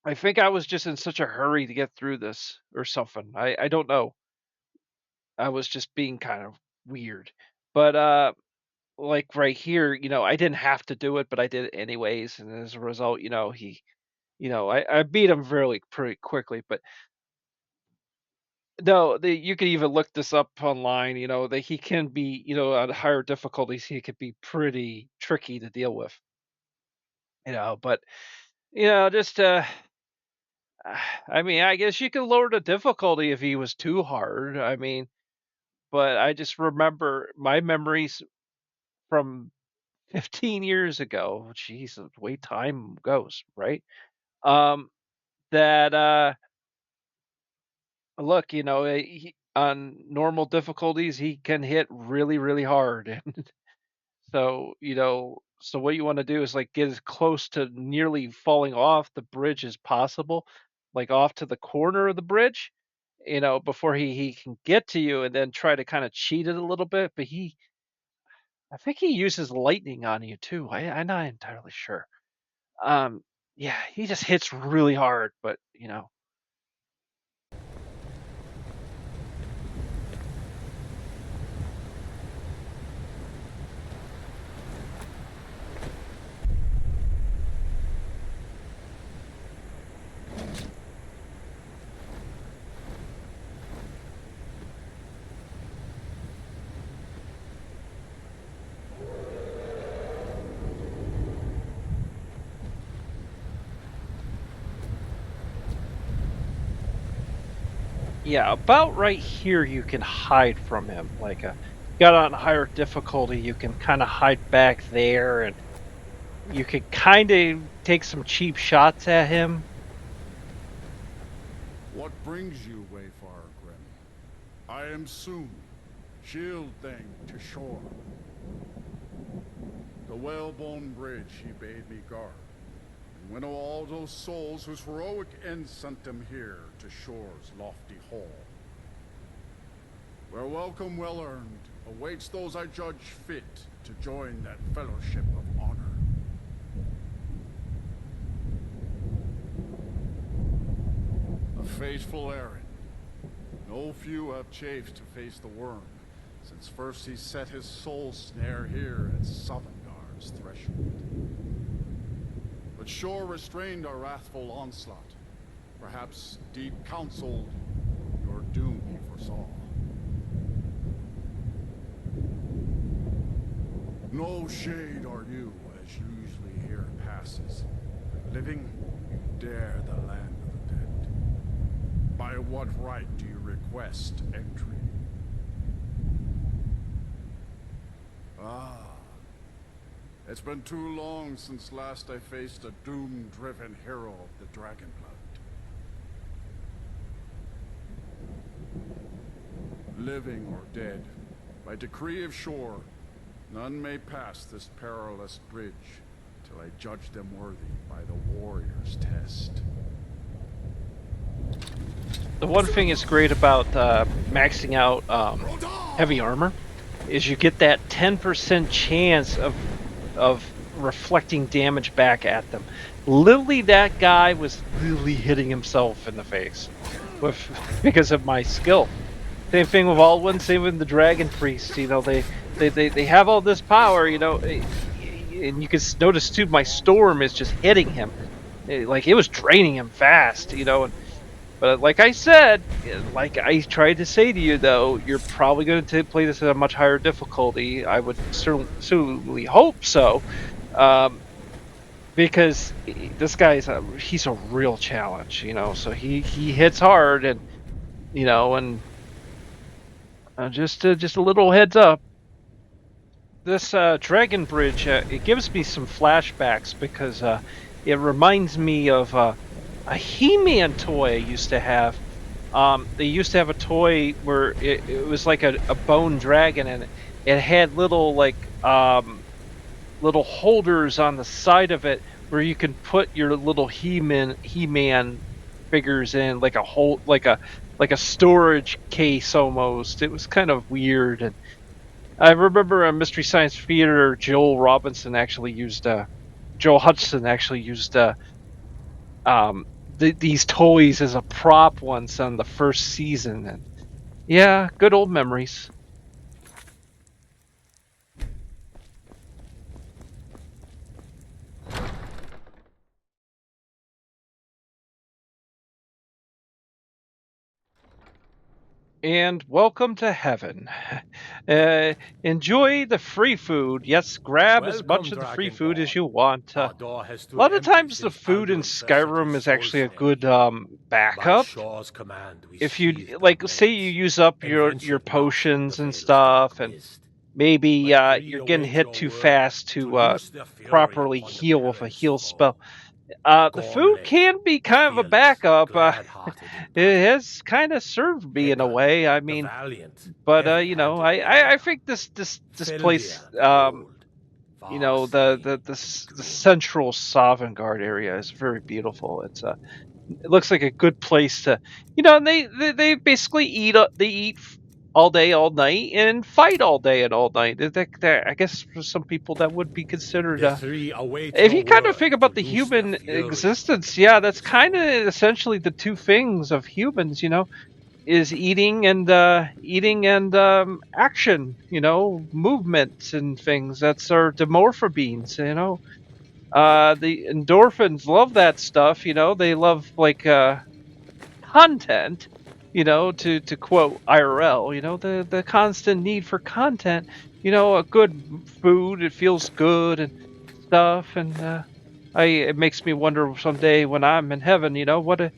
I think I was just in such a hurry to get through this or something. I don't know. I was just being kind of weird. But like right here, I didn't have to do it, but I did it anyways, and as a result, I beat him really pretty quickly. But no, you could even look this up online, that he can be, at higher difficulties, he could be pretty tricky to deal with, but just I mean, I guess you could lower the difficulty if he was too hard. I mean, but I just remember my memories from 15 years ago. Jeez, the way time goes, right? Um, that look, on normal difficulties, he can hit really, really hard, and so what you want to do is like get as close to nearly falling off the bridge as possible, like off to the corner of the bridge, before he can get to you, and then try to kind of cheat it a little bit. But I think he uses lightning on you too. I'm not entirely sure. Um, yeah, he just hits really hard, but yeah, about right here you can hide from him. Like got on higher difficulty, you can kind of hide back there, and you can kind of take some cheap shots at him. What brings you, Wayfarer Grim? I am soon, shield thing to shore. The whalebone bridge he bade me guard, and winnow all those souls whose heroic end sent them here to shore's lofty hall. Where welcome well earned awaits those I judge fit to join that fellowship of honor. A fateful errand. No few have chafed to face the worm, since first he set his soul snare here at Sovengarde's threshold. But shore restrained our wrathful onslaught. Perhaps deep counseled, your doom he foresaw. No shade are you, as usually here passes. Living, you dare the land of the dead. By what right do you request entry? Ah, it's been too long since last I faced a doom-driven hero of the Dragonblood. Living or dead, by decree of shore, none may pass this perilous bridge till I judge them worthy by the warrior's test. The one thing is great about maxing out heavy armor is you get that 10% chance of reflecting damage back at them. Literally, that guy was literally hitting himself in the face because of my skill. Same thing with Alwyn, same with the Dragon Priest. You know, they have all this power, you know, and you can notice too, my storm is just hitting him. Like, it was draining him fast, you know. But like I said, like I tried to say to you, though, you're probably going to play this at a much higher difficulty. I would certainly hope so, because this guy he's a real challenge, you know. So he hits hard, and you know, and just a little heads up. This Dragon Bridge, it gives me some flashbacks because it reminds me of a He-Man toy I used to have. They used to have a toy where it was like a bone dragon, and it had little little holders on the side of it where you can put your little He-Man figures in, like a storage case almost. It was kind of weird, and I remember a Mystery Science Theater, Joel Hudson actually used these toys as a prop once on the first season, and yeah, good old memories. And welcome to heaven. Enjoy the free food. Yes, grab as much of the free food as you want. A lot of times the food in Skyrim is actually a good backup. If you, like, say you use up your potions and stuff, and maybe you're getting hit too fast to properly heal with a heal spell. The food can be kind of a backup. It has kind of served me in a way. I mean, but you know, I think this place, you know, the central Sovengarde area is very beautiful. It looks like a good place to, you know, and they basically eat all day, all night, and fight all day and all night. I guess for some people that would be considered. If you kind of think about the human existence, yeah, that's kind of essentially the two things of humans. You know, is eating and action. You know, movement and things. That's our demorphobines. You know, the endorphins love that stuff. You know, they love like content, you know, to quote IRL, you know, the constant need for content, you know, a good food, it feels good and stuff, and it makes me wonder someday when I'm in heaven, you know, what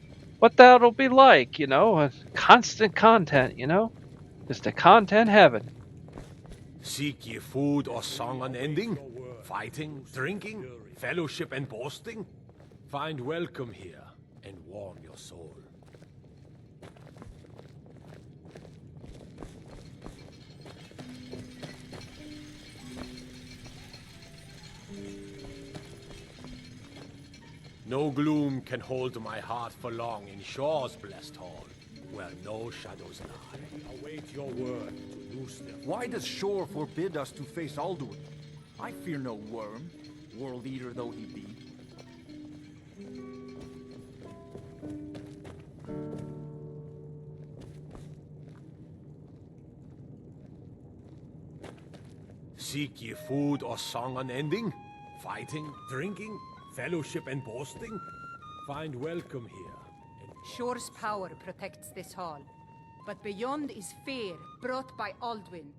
that'll be like, you know, constant content, you know, just a content heaven. Seek ye food or song unending? Fighting, drinking, fellowship and boasting? Find welcome here and warm your soul. No gloom can hold my heart for long in Shaw's blessed hall, where no shadows lie. Await your word to loose them. Why does Shore forbid us to face Alduin? I fear no worm, world eater though he be. Seek ye food or song unending? Fighting, drinking, fellowship and boasting? Find welcome here. Shore's power protects this hall, but beyond is fear brought by Alduin.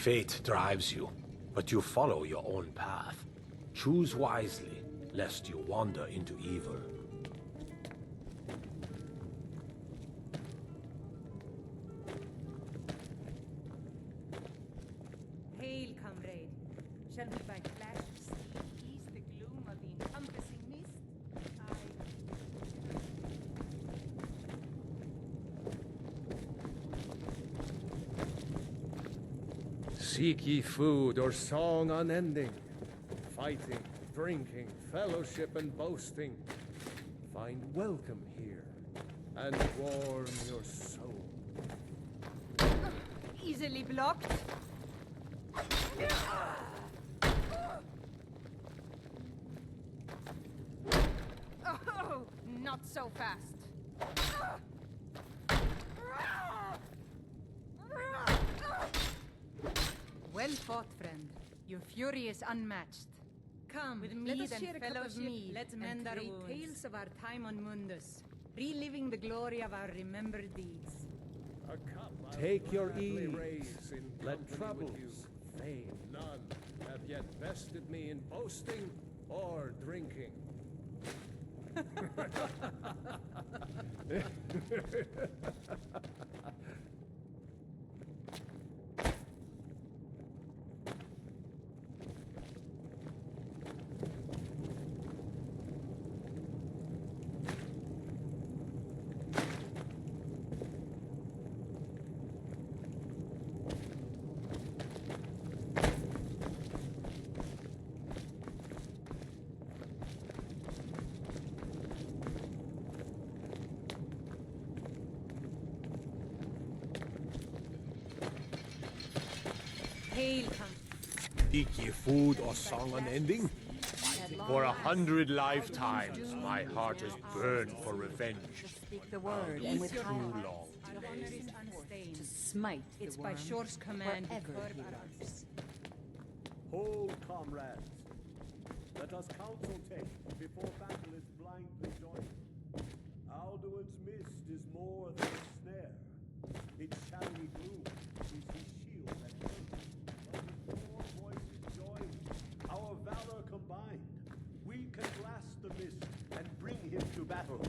Fate drives you, but you follow your own path. Choose wisely, lest you wander into evil. Hail, comrade. Shall we by flash of steel ease the gloom of the encompassing mist? Seek ye food or song unending, fighting, drinking, fellowship and boasting. Find welcome here, and warm your soul. Easily blocked. Oh, not so fast. Well fought, friend. Your fury is unmatched. Come, with me, let us then share a cup of fellowship, mead let's and mend our trade wounds. tales of our time on Mundus, reliving the glory of our remembered deeds. A cup take your ease, let troubles fade. None have yet bested me in boasting or drinking. Hail, Seek ye food or song unending? For 100 lifetimes, my heart has burned for revenge. Speak the word, and with your Too high long. our honor is unstained. to smite It's the by worm Shor's command we wherever curb he our lurks. Hold, comrades. Let us counsel take before battle is blindly joined. Alduin's mist is more than a snare. Its shadowy gloom is his shield and hope. But with four voices joined, our valor combined, we can blast the mist and bring him to battle.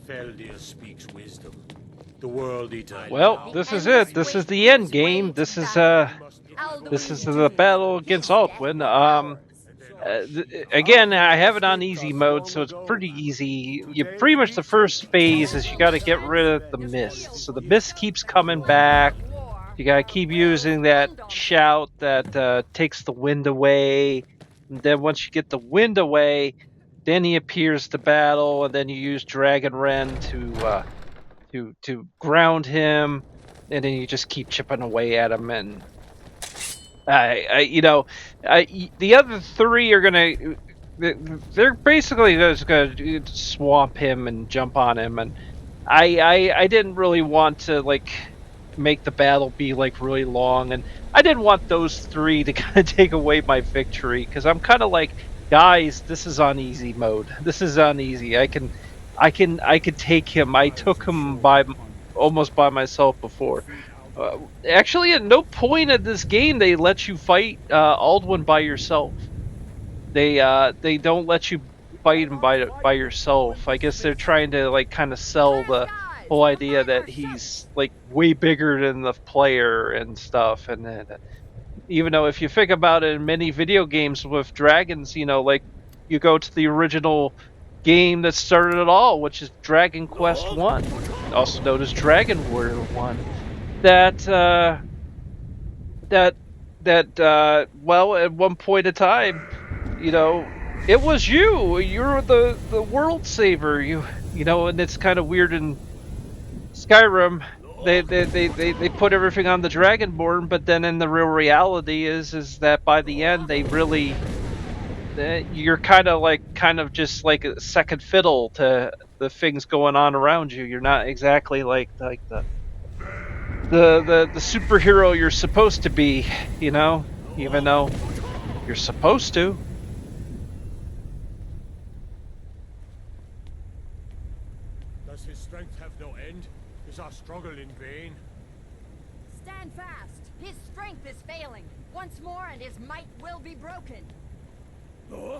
Feldir speaks wisdom. The world eater. Well, this is it. This is the end game. This is the battle against Altwin. Again, I have it on easy mode, so it's pretty easy. You pretty much the first phase is you got to get rid of the mist. So the mist keeps coming back. You got to keep using that shout that takes the wind away. And then once you get the wind away, then he appears to battle, and then you use Dragon Ren to ground him, and then you just keep chipping away at him. And the other three are gonna, they're basically just gonna swamp him and jump on him, and I didn't really want to like make the battle be like really long, and I didn't want those three to kind of take away my victory, because I'm kind of like, guys, this is on easy mode. This is on easy. I could take him. I took him almost by myself before. Actually, at no point in this game they let you fight Alduin by yourself. They don't let you fight him by yourself. I guess they're trying to like kind of sell the whole idea that he's like way bigger than the player and stuff. And then, even though if you think about it, in many video games with dragons, like you go to the original game that started it all, which is Dragon Quest 1, also known as Dragon Warrior 1. Well, at one point in time, it was you're the world saver, and it's kind of weird in Skyrim. They put everything on the Dragonborn, but then in the real reality is that by the end you're kind of just like a second fiddle to the things going on around you. You're not exactly like the superhero you're supposed to be, even though you're supposed to. Does his strength have no end? Is our struggle in vain? Stand fast. His strength is failing. Once more and his might will be broken. The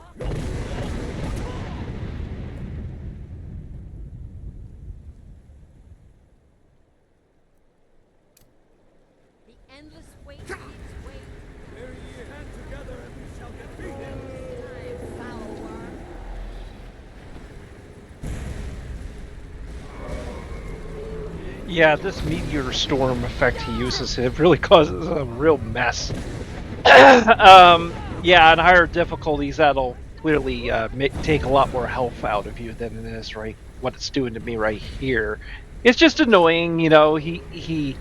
endless weight gives way. Bury ye hand together and we shall defeat him. Time, foul worm. Yeah, this meteor storm effect he uses, it really causes a real mess. Yeah, on higher difficulties, that'll clearly take a lot more health out of you than it is right what it's doing to me right here. It's just annoying, you know. He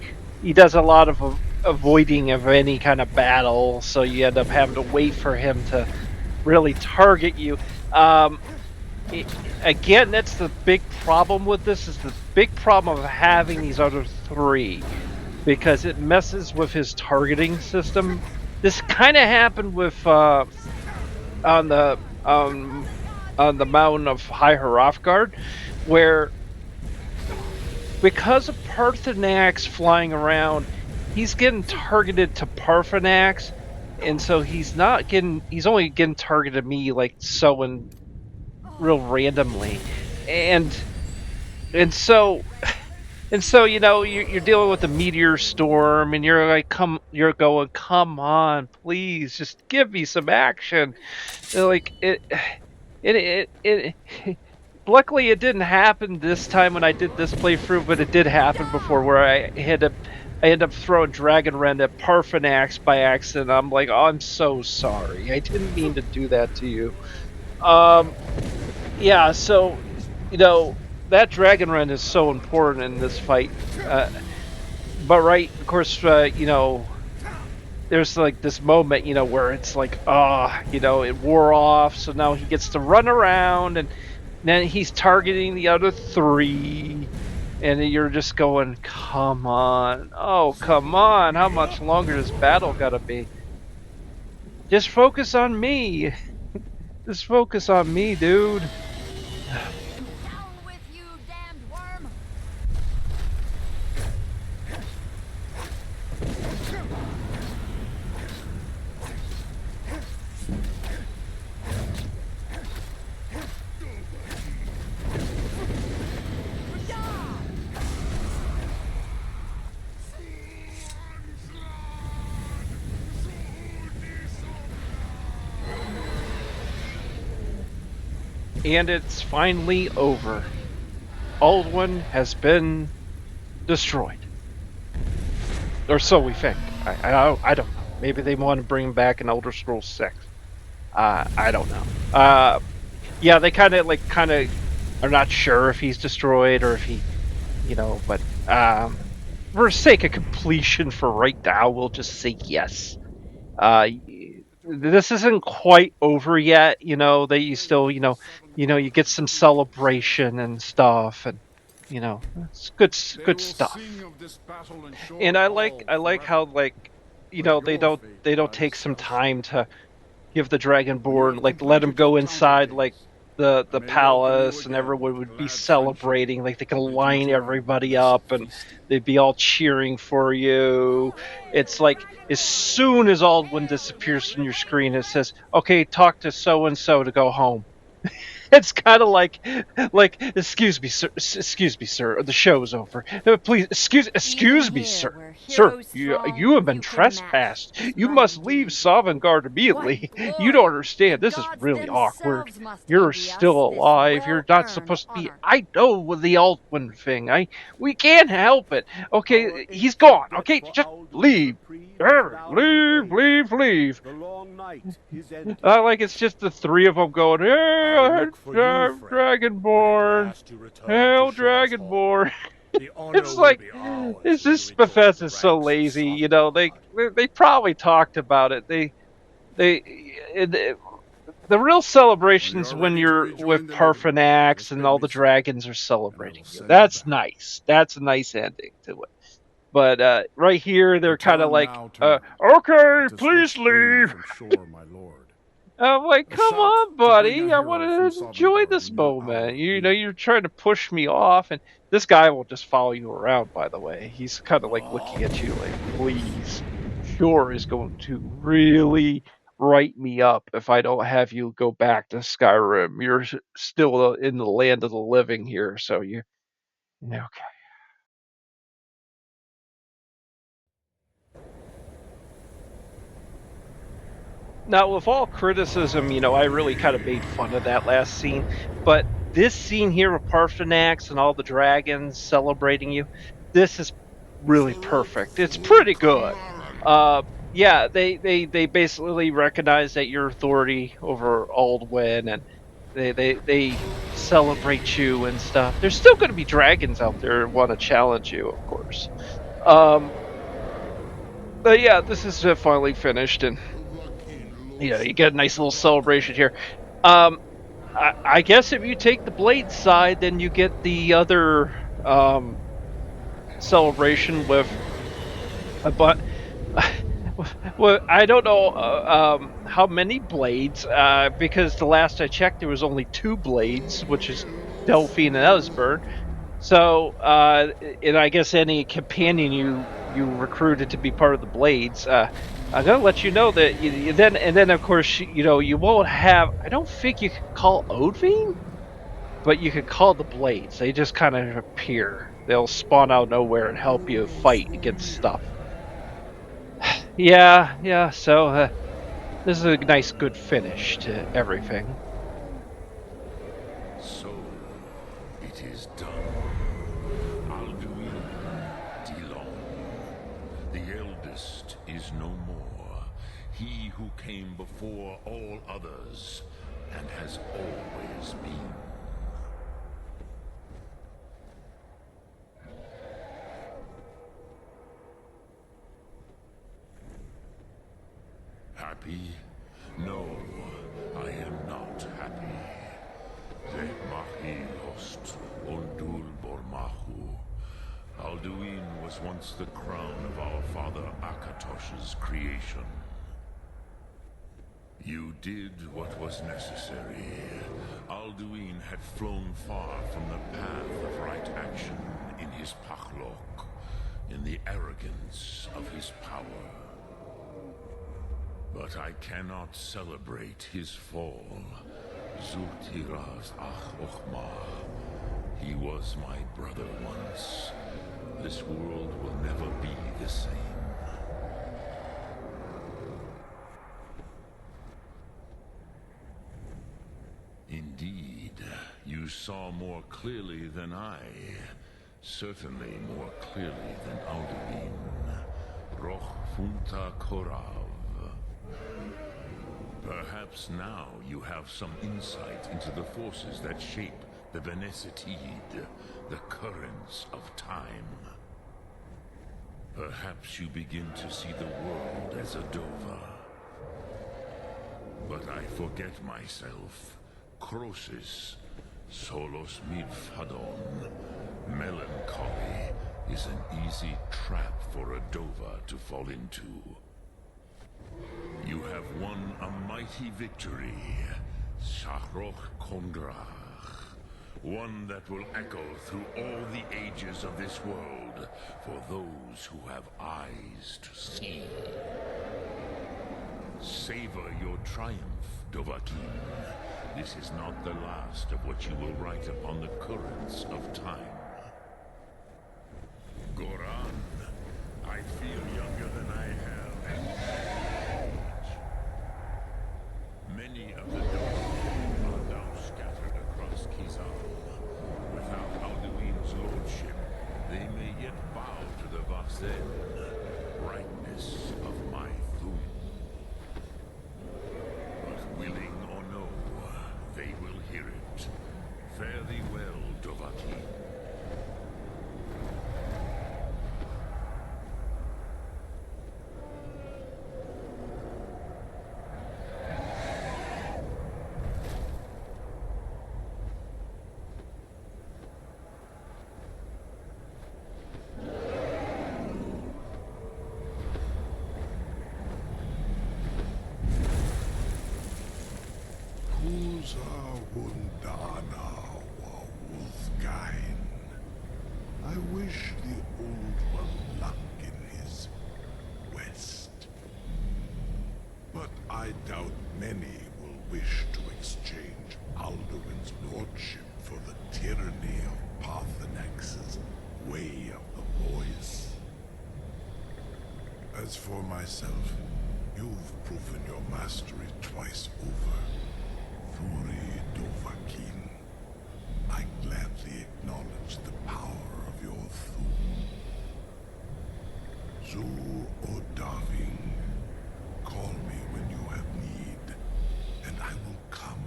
does a lot of avoiding of any kind of battle, so you end up having to wait for him to really target you. Again, that's the big problem with this. Is the big problem of having these other three, because it messes with his targeting system. This kind of happened with on the mountain of High Hrothgarde, where because of Parthenax flying around, he's getting targeted to Parthenax, and so he's only getting targeted me like so and real randomly, and so you know you're dealing with a meteor storm, and you're going, come on, please, just give me some action. Like it luckily it didn't happen this time when I did this playthrough, but it did happen before where I ended up throwing Dragon Rend at Parthenax by accident. I'm like, oh, I'm so sorry, I didn't mean to do that to you. Yeah, so you know that Dragon Rend is so important in this fight. But right, of course, you know, there's like this moment, you know, where it's like, you know, it wore off, so now he gets to run around, and then he's targeting the other three, and you're just going, come on, oh, come on, how much longer this battle gotta be? Just focus on me. Just focus on me, dude. Down with you, damned worm. And it's finally over. Alduin has been destroyed. Or so we think. I don't know. Maybe they want to bring back an Elder Scrolls 6. I don't know. Yeah, they kind of are not sure if he's destroyed or if he, you know, but for sake of completion for right now, we'll just say yes. This isn't quite over yet, you know. You still, you you get some celebration and stuff, and you know, it's good stuff. And I like how, like, you know, they don't take some time to give the Dragonborn, like, let him go inside, like, the palace, and everyone would be celebrating, like they could line everybody up and they'd be all cheering for you. It's like as soon as Alduin disappears from your screen, it says, okay, talk to so and so to go home. It's kind of like, excuse me, sir, the show's over. Please, excuse me, sir. Sir, you have been trespassed. You must leave Sovengarde immediately. You don't understand. This is really awkward. You're still alive. You're not supposed to be. I know with the Alduin thing. We can't help it. Okay, he's gone. Okay, just leave. Leave. The long night is ended. Like it's just the three of them going, hey, Dragonborn, hail Dragonborn. It's like, it's just Bethesda's so lazy, you know. They probably talked about it. The real celebrations when you're with Parthenax and all the dragons are celebrating you. That's nice. That's a nice ending to it. But right here, they're kind of like, okay, please leave. I'm like, come on, buddy. I want to enjoy this moment. You know, you're trying to push me off, and This guy will just follow you around, by the way. He's kind of like looking at you like, please. Sure is going to really write me up if I don't have you go back to Skyrim. You're still in the land of the living here, so you. Okay. Now, with all criticism, I really kind of made fun of that last scene, but this scene here with Parthenax and all the dragons celebrating you, this is really perfect. It's pretty good. Yeah, they basically recognize that your authority over Aldwyn, and they celebrate you and stuff. There's still going to be dragons out there who want to challenge you, of course. But yeah, this is finally finished, and you get a nice little celebration here. I guess if you take the blade side, then you get the other celebration with, but well, I don't know how many blades, because the last I checked, there was only 2 blades, which is Delphine and Esbern. So, and I guess any companion you recruited to be part of the Blades, I'm gonna let you know that then of course you won't have. I don't think you can call Odvine, but you can call the Blades. They just kind of appear. They'll spawn out of nowhere and help you fight against stuff. Yeah. So this is a nice, good finish to everything. So, it is done. Alduin Dilon, the eldest, is no more. He who came before all others, and has always been. Happy? No, I am not happy. Mahi lost Ondul Bormahu. Alduin was once the crown of our father Akatosh's creation. You did what was necessary. Alduin had flown far from the path of right action in his Pachlok, in the arrogance of his power. But I cannot celebrate his fall. Zultiraz Ach Ochmah. He was my brother once. This world will never be the same. Indeed, you saw more clearly than I. Certainly more clearly than Alduin. Roch Funta Korav. Perhaps now you have some insight into the forces that shape the Venesitide, the currents of time. Perhaps you begin to see the world as a Dova. But I forget myself. Crosis, Solos Midfadon. Melancholy is an easy trap for a Dova to fall into. You have won a mighty victory, Shahroch Kongrach. One that will echo through all the ages of this world for those who have eyes to see. Savor your triumph, Dovahkiin. This is not the last of what you will write upon the currents of time. Goran, I feel younger than I have. Many of the Dova are now scattered across Kizar. Without Alduin's lordship, they may yet bow to the Vasen, brightness of my Thum. But willing or no, they will hear it. Fare thee well, Dovahkiin. As for myself, you've proven your mastery twice over. Thuri Dovahkiin, I gladly acknowledge the power of your Thum. Zu Odaving, call me when you have need, and I will come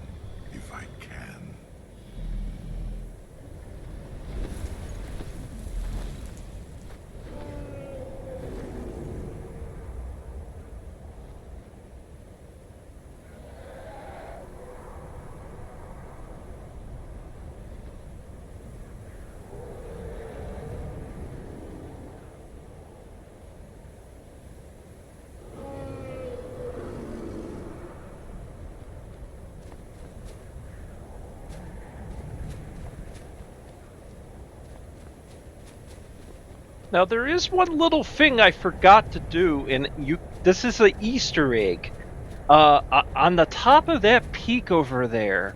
if I can. Now there is one little thing I forgot to do, and this is an Easter egg. On the top of that peak over there,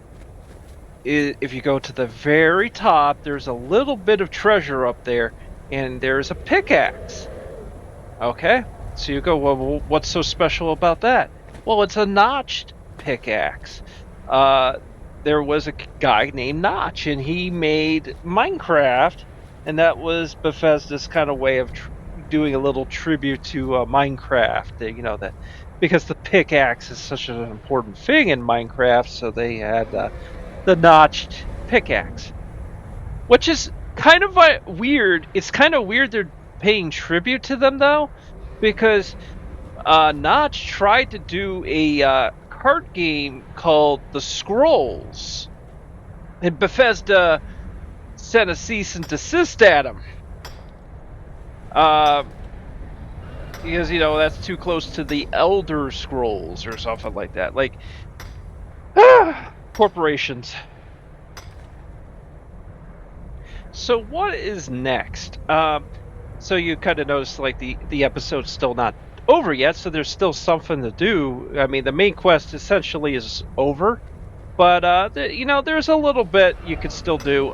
if you go to the very top, there's a little bit of treasure up there, and there's a pickaxe. Okay, so you go, well, what's so special about that? Well, it's a notched pickaxe. There was a guy named Notch, and he made Minecraft, and that was Bethesda's kind of way of doing a little tribute to Minecraft. You know, that because the pickaxe is such an important thing in Minecraft, so they had the notched pickaxe, which is kind of weird. It's kind of weird they're paying tribute to them though, because Notch tried to do a card game called The Scrolls, and Bethesda sent a cease and desist at him. Because, you know, that's too close to the Elder Scrolls or something like that. Like, corporations. So what is next? So you kind of notice, like, the episode's still not over yet, so there's still something to do. I mean, the main quest essentially is over, but you know, there's a little bit you could still do.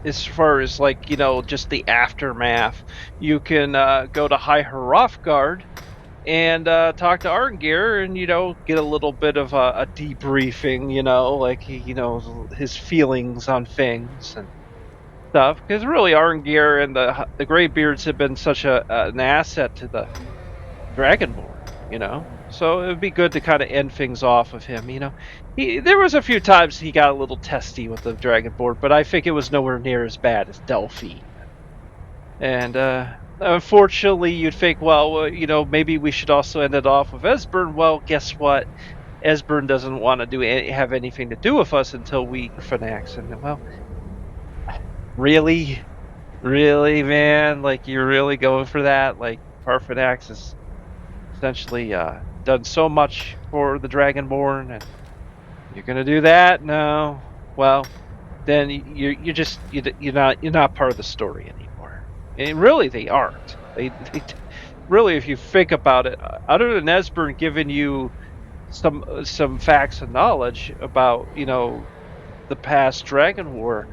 As far as, like, you know, just the aftermath, you can go to High Hrothgar and talk to Arngir, and, you know, get a little bit of a debriefing, you know, like, you know, his feelings on things and stuff, because really Arngir and the Greybeards have been such an asset to the Dragonborn, you know, so it would be good to kind of end things off with him. You know, there was a few times he got a little testy with the Dragonborn, but I think it was nowhere near as bad as Delphine. And unfortunately, you'd think, well, you know, maybe we should also end it off with Esbern. Well, guess what? Esbern doesn't want to have anything to do with us until we Parfenax. And, well, really, man, like, you're really going for that? Like, Parfenax is essentially done so much for the Dragonborn, and you're gonna do that? No. Well, then you're not part of the story anymore. And really, they aren't. They really, if you think about it, other than Esbern giving you some facts and knowledge about, you know, the past Dragon War,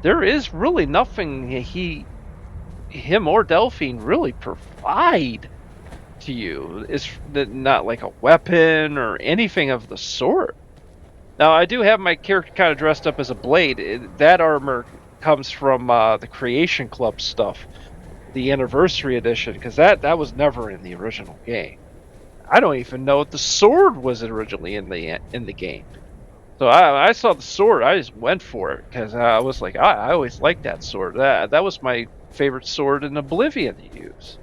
there is really nothing him or Delphine really provide to you. It's not like a weapon or anything of the sort. Now, I do have my character kind of dressed up as a blade. That armor comes from the Creation Club stuff, the Anniversary Edition, because that was never in the original game. I don't even know if the sword was originally in the game. So I saw the sword, I just went for it, because I was like, I always liked that sword. That was my favorite sword in Oblivion to use.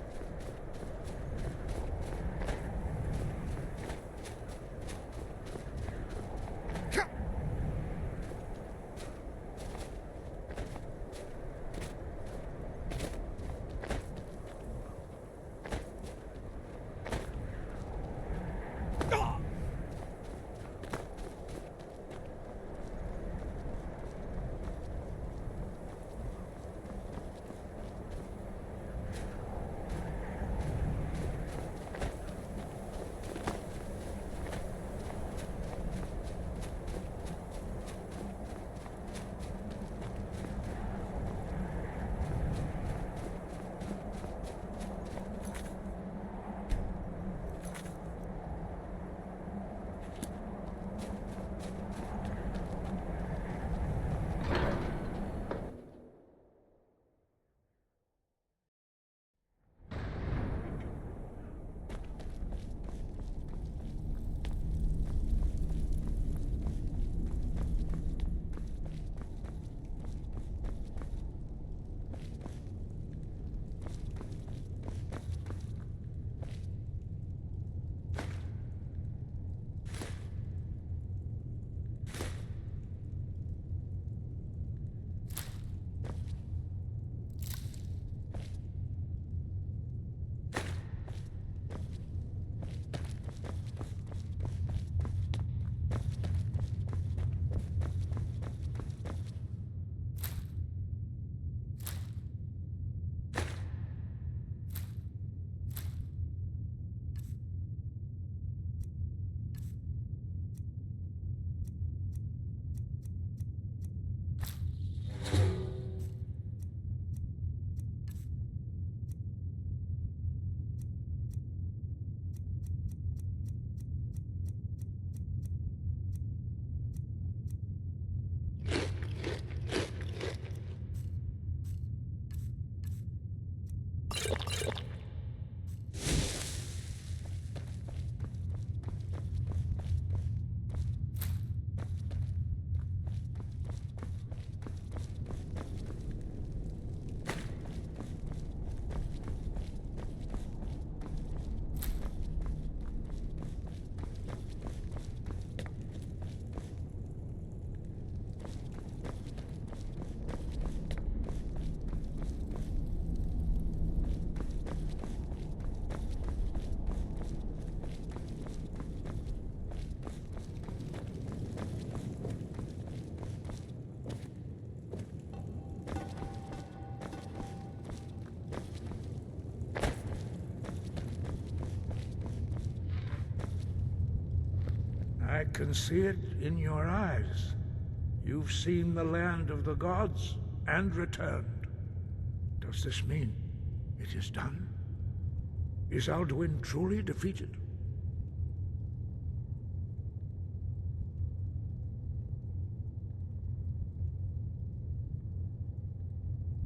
I can see it in your eyes. You've seen the land of the gods and returned. Does this mean it is done? Is Alduin truly defeated?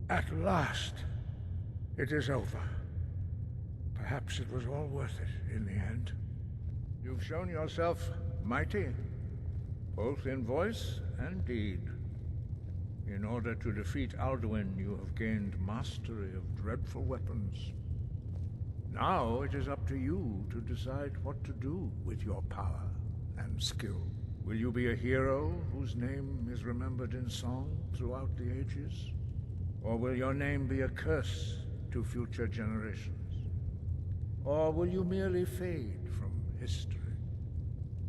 At last, it is over. Perhaps it was all worth it in the end. You've shown yourself mighty, both in voice and deed. In order to defeat Alduin, you have gained mastery of dreadful weapons. Now it is up to you to decide what to do with your power and skill. Will you be a hero whose name is remembered in song throughout the ages? Or will your name be a curse to future generations? Or will you merely fade from history,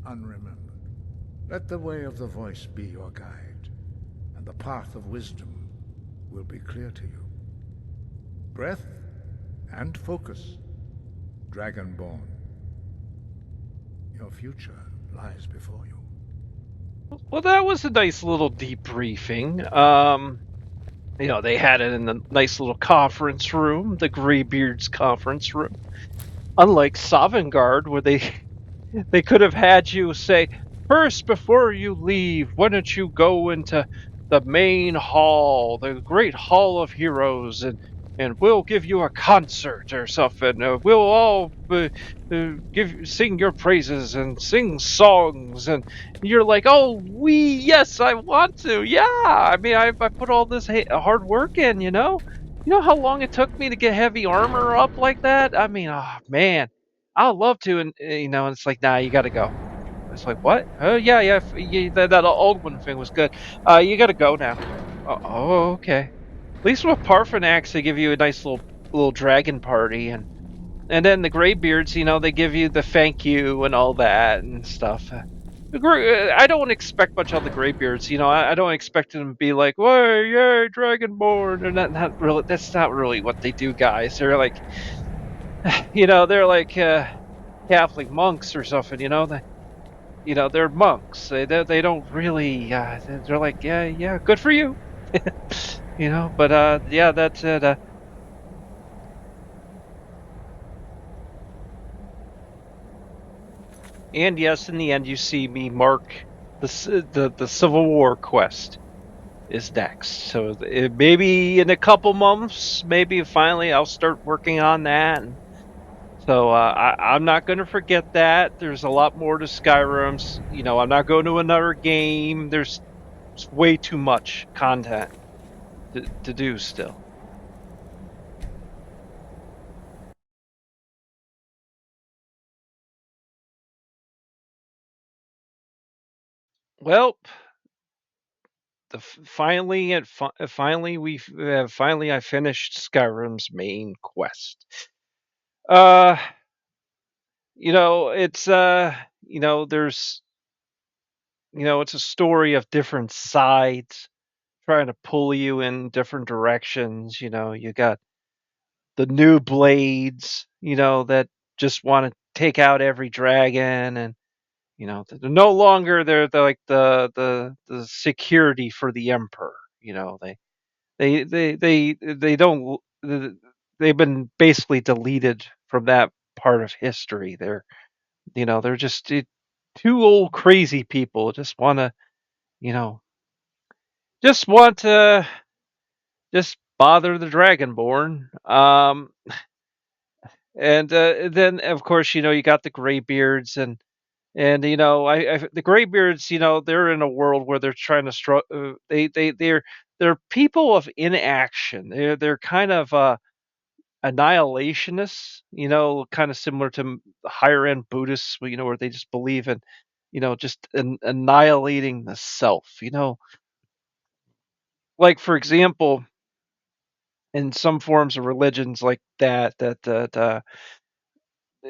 unremembered? Let the way of the voice be your guide, and the path of wisdom will be clear to you. Breath and focus, Dragonborn. Your future lies before you. Well, that was a nice little debriefing. They had it in the nice little conference room, the Greybeards conference room. Unlike Sovengarde, where they could have had you say, first, before you leave, why don't you go into the main hall, the great hall of heroes, and we'll give you a concert or something. We'll all sing your praises and sing songs, and you're like, oh, yes, I want to. Yeah, I mean, I put all this hard work in. You know how long it took me to get heavy armor up like that. I mean, oh man, I'd love to, and and it's like, nah, you got to go. It's like, what? Oh yeah, yeah, that old one thing was good. You got to go now. Oh, okay. At least with Parthenax, they give you a nice little dragon party, and then the Greybeards, they give you the thank you and all that and stuff. I don't expect much of the Greybeards. I don't expect them to be like, "Whoa, yay, Dragonborn!" They're not really. That's not really what they do, guys. They're like, they're like Catholic monks or something. They're monks. They don't really. They're like, yeah, yeah, good for you. But yeah, that's it. And yes, in the end, you see me mark the Civil War quest is next. So maybe in a couple months, maybe finally I'll start working on that. So I'm not going to forget that. There's a lot more to Skyrim. I'm not going to another game. There's way too much content to do still. Well, finally I finished Skyrim's main quest. It's there's it's a story of different sides trying to pull you in different directions. You got the new blades, that just want to take out every dragon, and they're no longer they're like the security for the emperor. They don't they've been basically deleted from that part of history. They're just two old crazy people just want to you know just want to just bother the Dragonborn. And then of course you got the Greybeards and the Greybeards they're in a world where they're trying to they're people of inaction. They're kind of annihilationists, kind of similar to higher end Buddhists, where they just believe in just annihilating the self. Like for example, in some forms of religions like that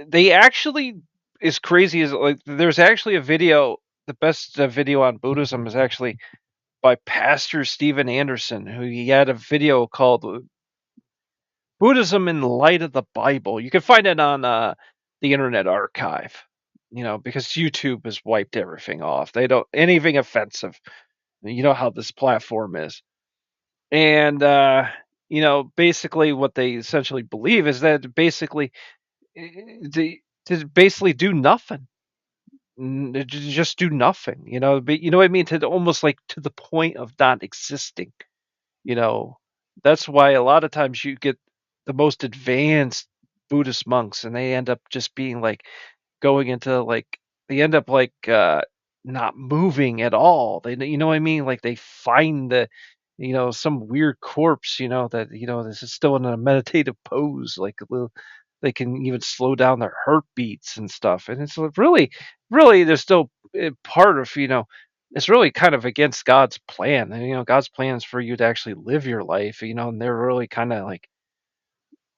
they actually, as crazy as, like, there's actually a video. The best video on Buddhism is actually by Pastor Steven Anderson, who he had a video called Buddhism in Light of the Bible. You can find it on the Internet Archive, because YouTube has wiped everything off. They don't anything offensive. You know how this platform is. And basically what they essentially believe is that basically to basically do nothing. Just do nothing, but you know what I mean, to almost like to the point of not existing. You know, that's why a lot of times you get the most advanced Buddhist monks, and they end up just being like going into like they end up like not moving at all. You know what I mean? Like they find some weird corpse, that this is still in a meditative pose, like a little, they can even slow down their heartbeats and stuff. And it's really they're still part of it's really kind of against God's plan. And God's plan is for you to actually live your life, and they're really kind of like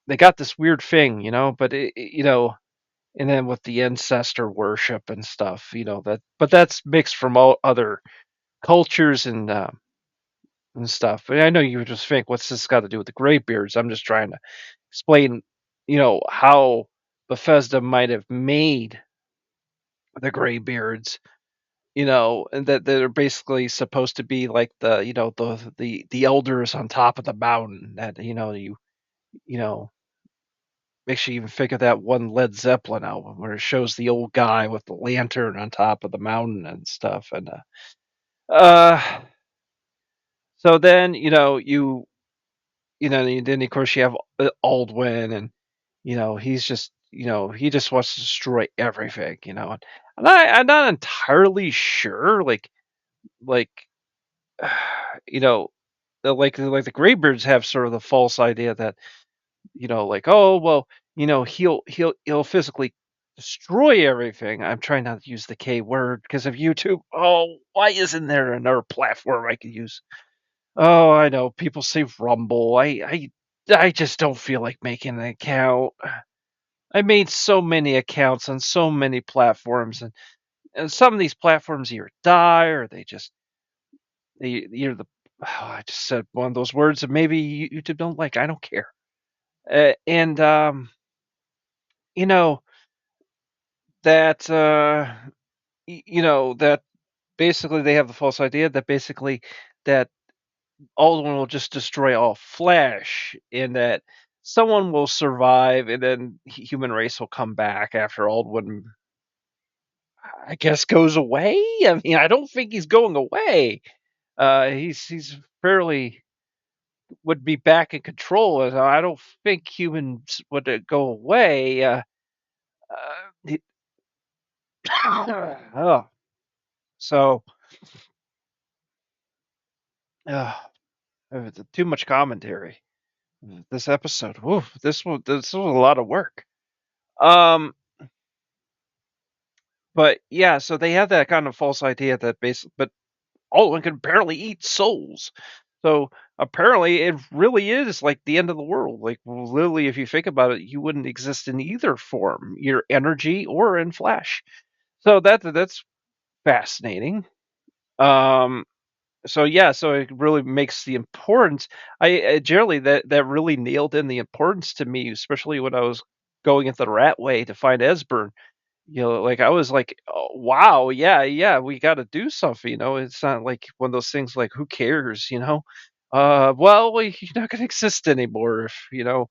they got this weird thing, but and then with the ancestor worship and stuff, but that's mixed from all other cultures and stuff. But I know you would just think, what's this got to do with the Greybeards? I'm just trying to explain, how Bethesda might have made the Greybeards, and that they're basically supposed to be like the elders on top of the mountain that you know makes you even think of that one Led Zeppelin album where it shows the old guy with the lantern on top of the mountain and stuff. And so then then of course you have Aldwin, and he's just he just wants to destroy everything. And I'm not entirely sure, like you know like the Greybeards have sort of the false idea that like, oh well, he'll physically destroy everything. I'm trying not to use the K word because of YouTube. Oh, why isn't there another platform I could use? Oh, I know people say Rumble. I just don't feel like making an account. I made so many accounts on so many platforms, and some of these platforms either die or you're the I just said one of those words that maybe YouTube don't like. I don't care. And you know that that basically they have the false idea that basically that Alduin will just destroy all flesh, and that someone will survive, and then human race will come back after Alduin, I guess, goes away. I mean, I don't think he's going away. He's fairly would be back in control. And I don't think humans would go away. Oh, so uh, too much commentary. This episode, whew, this was a lot of work. But yeah, so they have that kind of false idea that but Alduin can apparently eat souls. So apparently it really is like the end of the world. Like literally, if you think about it, you wouldn't exist in either form, your energy or in flesh. So that's fascinating. Um, so yeah, so it really makes the importance. I generally that really nailed in the importance to me, especially when I was going into the rat way to find Esbern. Like I was like, oh, wow, yeah, we got to do something. It's not like one of those things like, who cares? Well, you're not going to exist anymore if it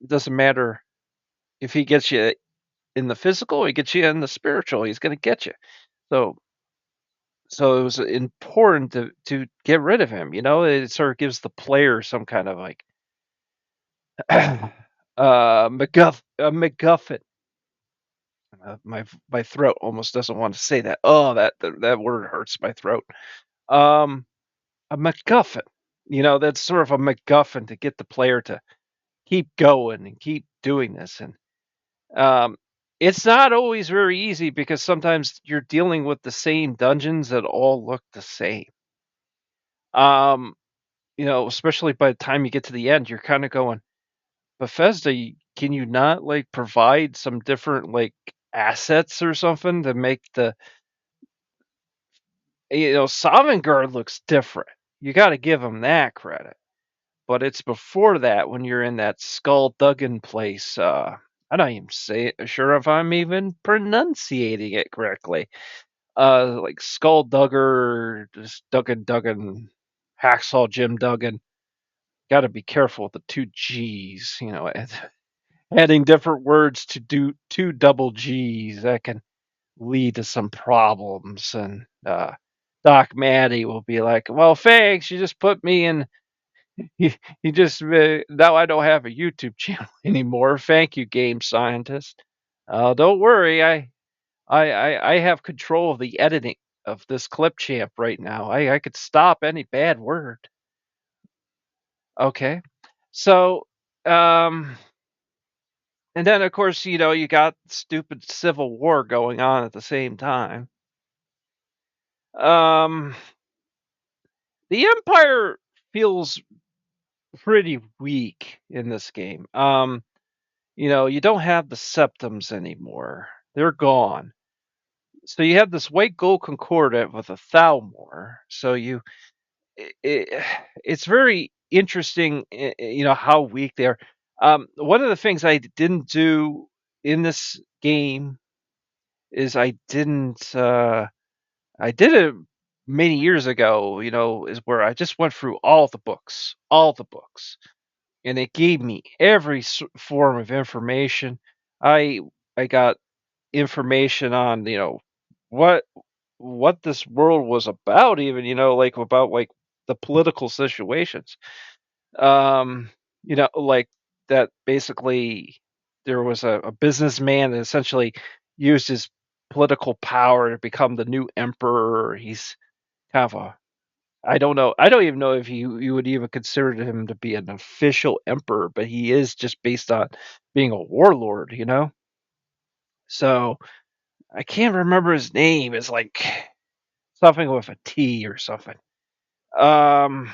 doesn't matter if he gets you in the physical, he gets you in the spiritual. He's going to get you. So So it was important to get rid of him. It sort of gives the player some kind of like MacGuffin. My throat almost doesn't want to say that. Oh, that word hurts my throat. Um, a MacGuffin. That's sort of a MacGuffin to get the player to keep going and keep doing this. And um, it's not always very easy because sometimes you're dealing with the same dungeons that all look the same. Um, especially by the time you get to the end, you're kind of going, Bethesda, can you not like provide some different like assets or something to make Sovengarde looks different. You got to give them that credit. But it's before that when you're in that Skullduggan place. I'm not even sure if I'm even pronunciating it correctly. Like Skulldugger, just Duggan, Hacksaw Jim Duggan. Got to be careful with the two G's. Adding different words to do two double G's that can lead to some problems. And Doc Matty will be like, "Well, thanks. You just put me in. You just now I don't have a YouTube channel anymore. Thank you, game scientist. Don't worry. I have control of the editing of this clip champ right now. I could stop any bad word. Okay, so um." And then, of course, you got stupid civil war going on at the same time. Um, the Empire feels pretty weak in this game. You don't have the septums anymore; they're gone. So you have this white gold concordant with a Thalmor. So it's very interesting, how weak they are. One of the things I didn't do in this game is I didn't. I did it many years ago. Is where I just went through all the books, and it gave me every form of information. I I got information on what this world was about, even like about like the political situations. Um, like that basically there was a businessman that essentially used his political power to become the new emperor. He's kind of a I don't know. I don't even know if you would even consider him to be an official emperor, but he is just based on being a warlord. So I can't remember his name. It's like something with a T or something. Um,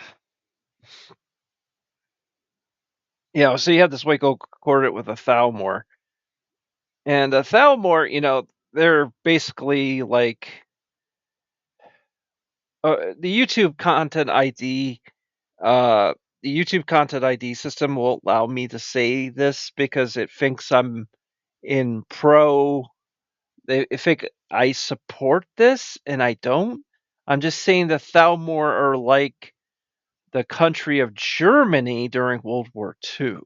so you have this Waco coordinate with a Thalmor. And a Thalmor, they're basically like the YouTube content ID. The YouTube content ID system will allow me to say this because it thinks I'm in pro. They think I support this, and I don't. I'm just saying the Thalmor are like the country of Germany during World War II.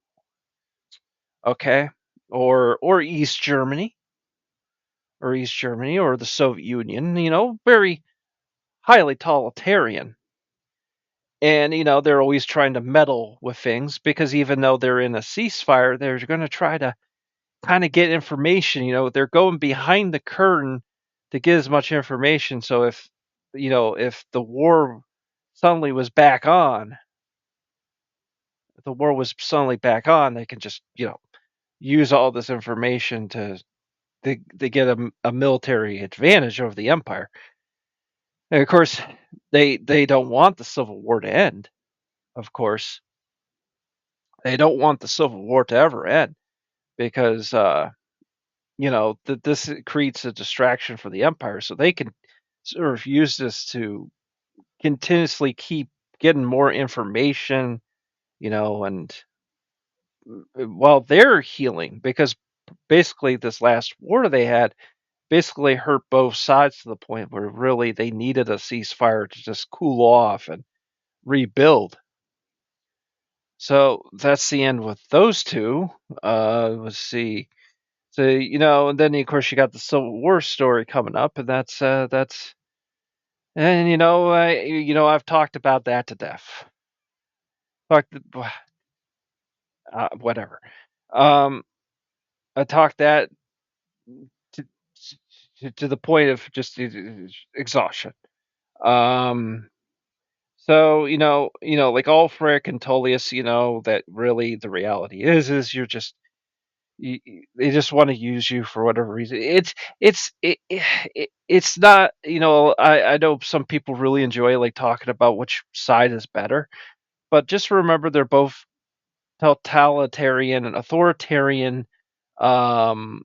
Okay, or East Germany, or the Soviet Union. Very highly totalitarian. And they're always trying to meddle with things because even though they're in a ceasefire, they're going to try to kind of get information. They're going behind the curtain to get as much information. So if the war suddenly was back on, they can just use all this information to get a military advantage over the empire. And of course, they don't want the Civil War to end. Of course, they don't want the Civil War to ever end because this creates a distraction for the empire, so they can sort of use this to continuously keep getting more information, and while they're healing, because basically this last war they had basically hurt both sides to the point where really they needed a ceasefire to just cool off and rebuild. So that's the end with those two. Let's see. So and then of course you got the Civil War story coming up, and that's And I've talked about that to death. Whatever. Um, I talked that to, to the point of just exhaustion. Um, so like Ulfric and Tullius, that really the reality is you're just they just want to use you for whatever reason. It's not. I know some people really enjoy like talking about which side is better, but just remember they're both totalitarian and authoritarian, um,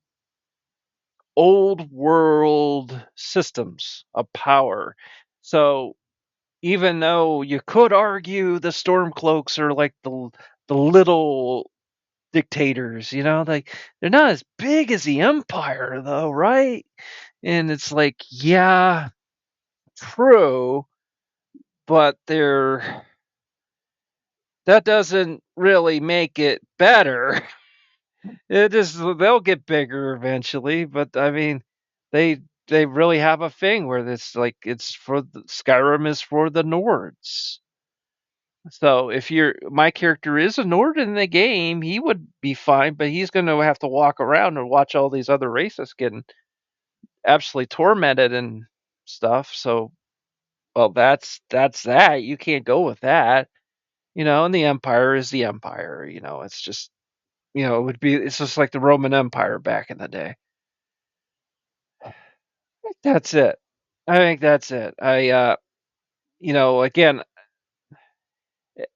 old world systems of power. So even though you could argue the Stormcloaks are like the little dictators, like they're not as big as the Empire though, right? And it's like, yeah, true, but that doesn't really make it better. They'll get bigger eventually, but I mean, they they really have a thing where it's for Skyrim is for the Nords. So if my character is a Nord in the game, he would be fine, but he's going to have to walk around and watch all these other races getting absolutely tormented and stuff. So, well, that's that. You can't go with that, And the Empire is the Empire. It's just it's just like the Roman Empire back in the day. That's it. I think that's it. Again,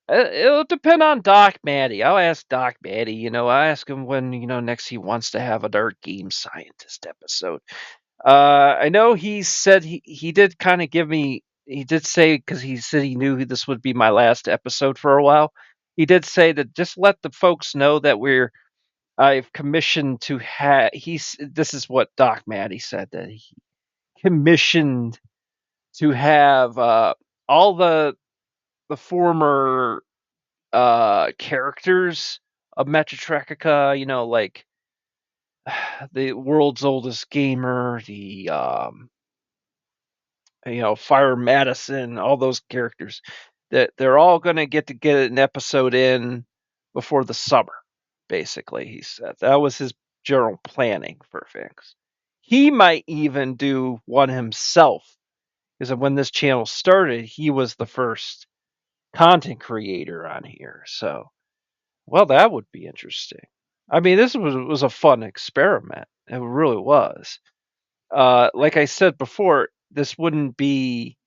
it'll depend on Doc Matty. I'll ask Doc Matty. I'll ask him when next he wants to have a Dark Game Scientist episode. I know he said he did kind of give me. He did say because he said he knew this would be my last episode for a while. He did say that just let the folks know that I've commissioned to have. This is what Doc Matty said that he commissioned to have all the former characters of Metatrekica, like the world's oldest gamer, the Fire Madison, all those characters, that they're all going to get an episode in before the summer. Basically, he said that was his general planning for things. He might even do one himself because when this channel started, he was the first content creator on here. So, well, that would be interesting. I mean, this was a fun experiment. It really was. Like I said before, this wouldn't be,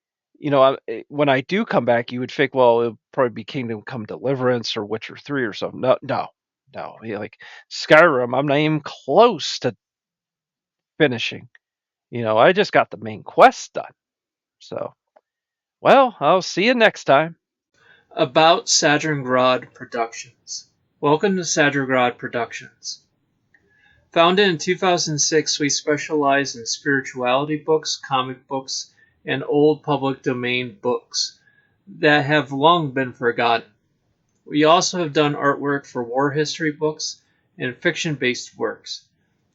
when I do come back, you would think, well, it would probably be Kingdom Come Deliverance or Witcher 3 or something. No, no, no. Like Skyrim, I'm not even close to finishing. I just got the main quest done. So, well, I'll see you next time. About Sovengarde Productions. Welcome to Sovengarde Productions. Founded in 2006, we specialize in spirituality books, comic books, and old public domain books that have long been forgotten. We also have done artwork for war history books and fiction-based works.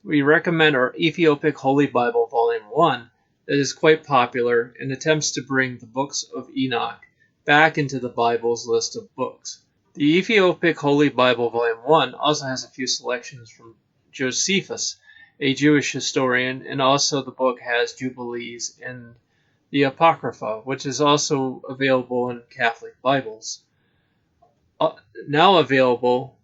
We recommend our Ethiopic Holy Bible Volume 1 that is quite popular and attempts to bring the books of Enoch back into the Bible's list of books. The Ethiopic Holy Bible Volume 1 also has a few selections from Josephus, a Jewish historian, and also the book has Jubilees and the Apocrypha, which is also available in Catholic Bibles. Now available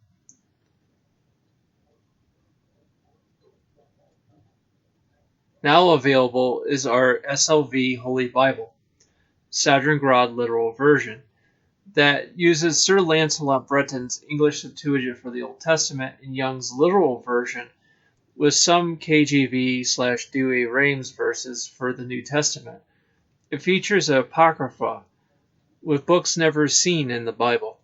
is our SLV Holy Bible, Sovengarde Literal Version, that uses Sir Lancelot Breton's English Septuagint for the Old Testament and Young's literal version with some KJV/Douay Rheims verses for the New Testament. It features an Apocrypha with books never seen in the Bible.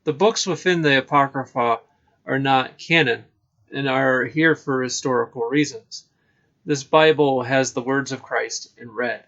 The books within the Apocrypha are not canon and are here for historical reasons. This Bible has the words of Christ in red.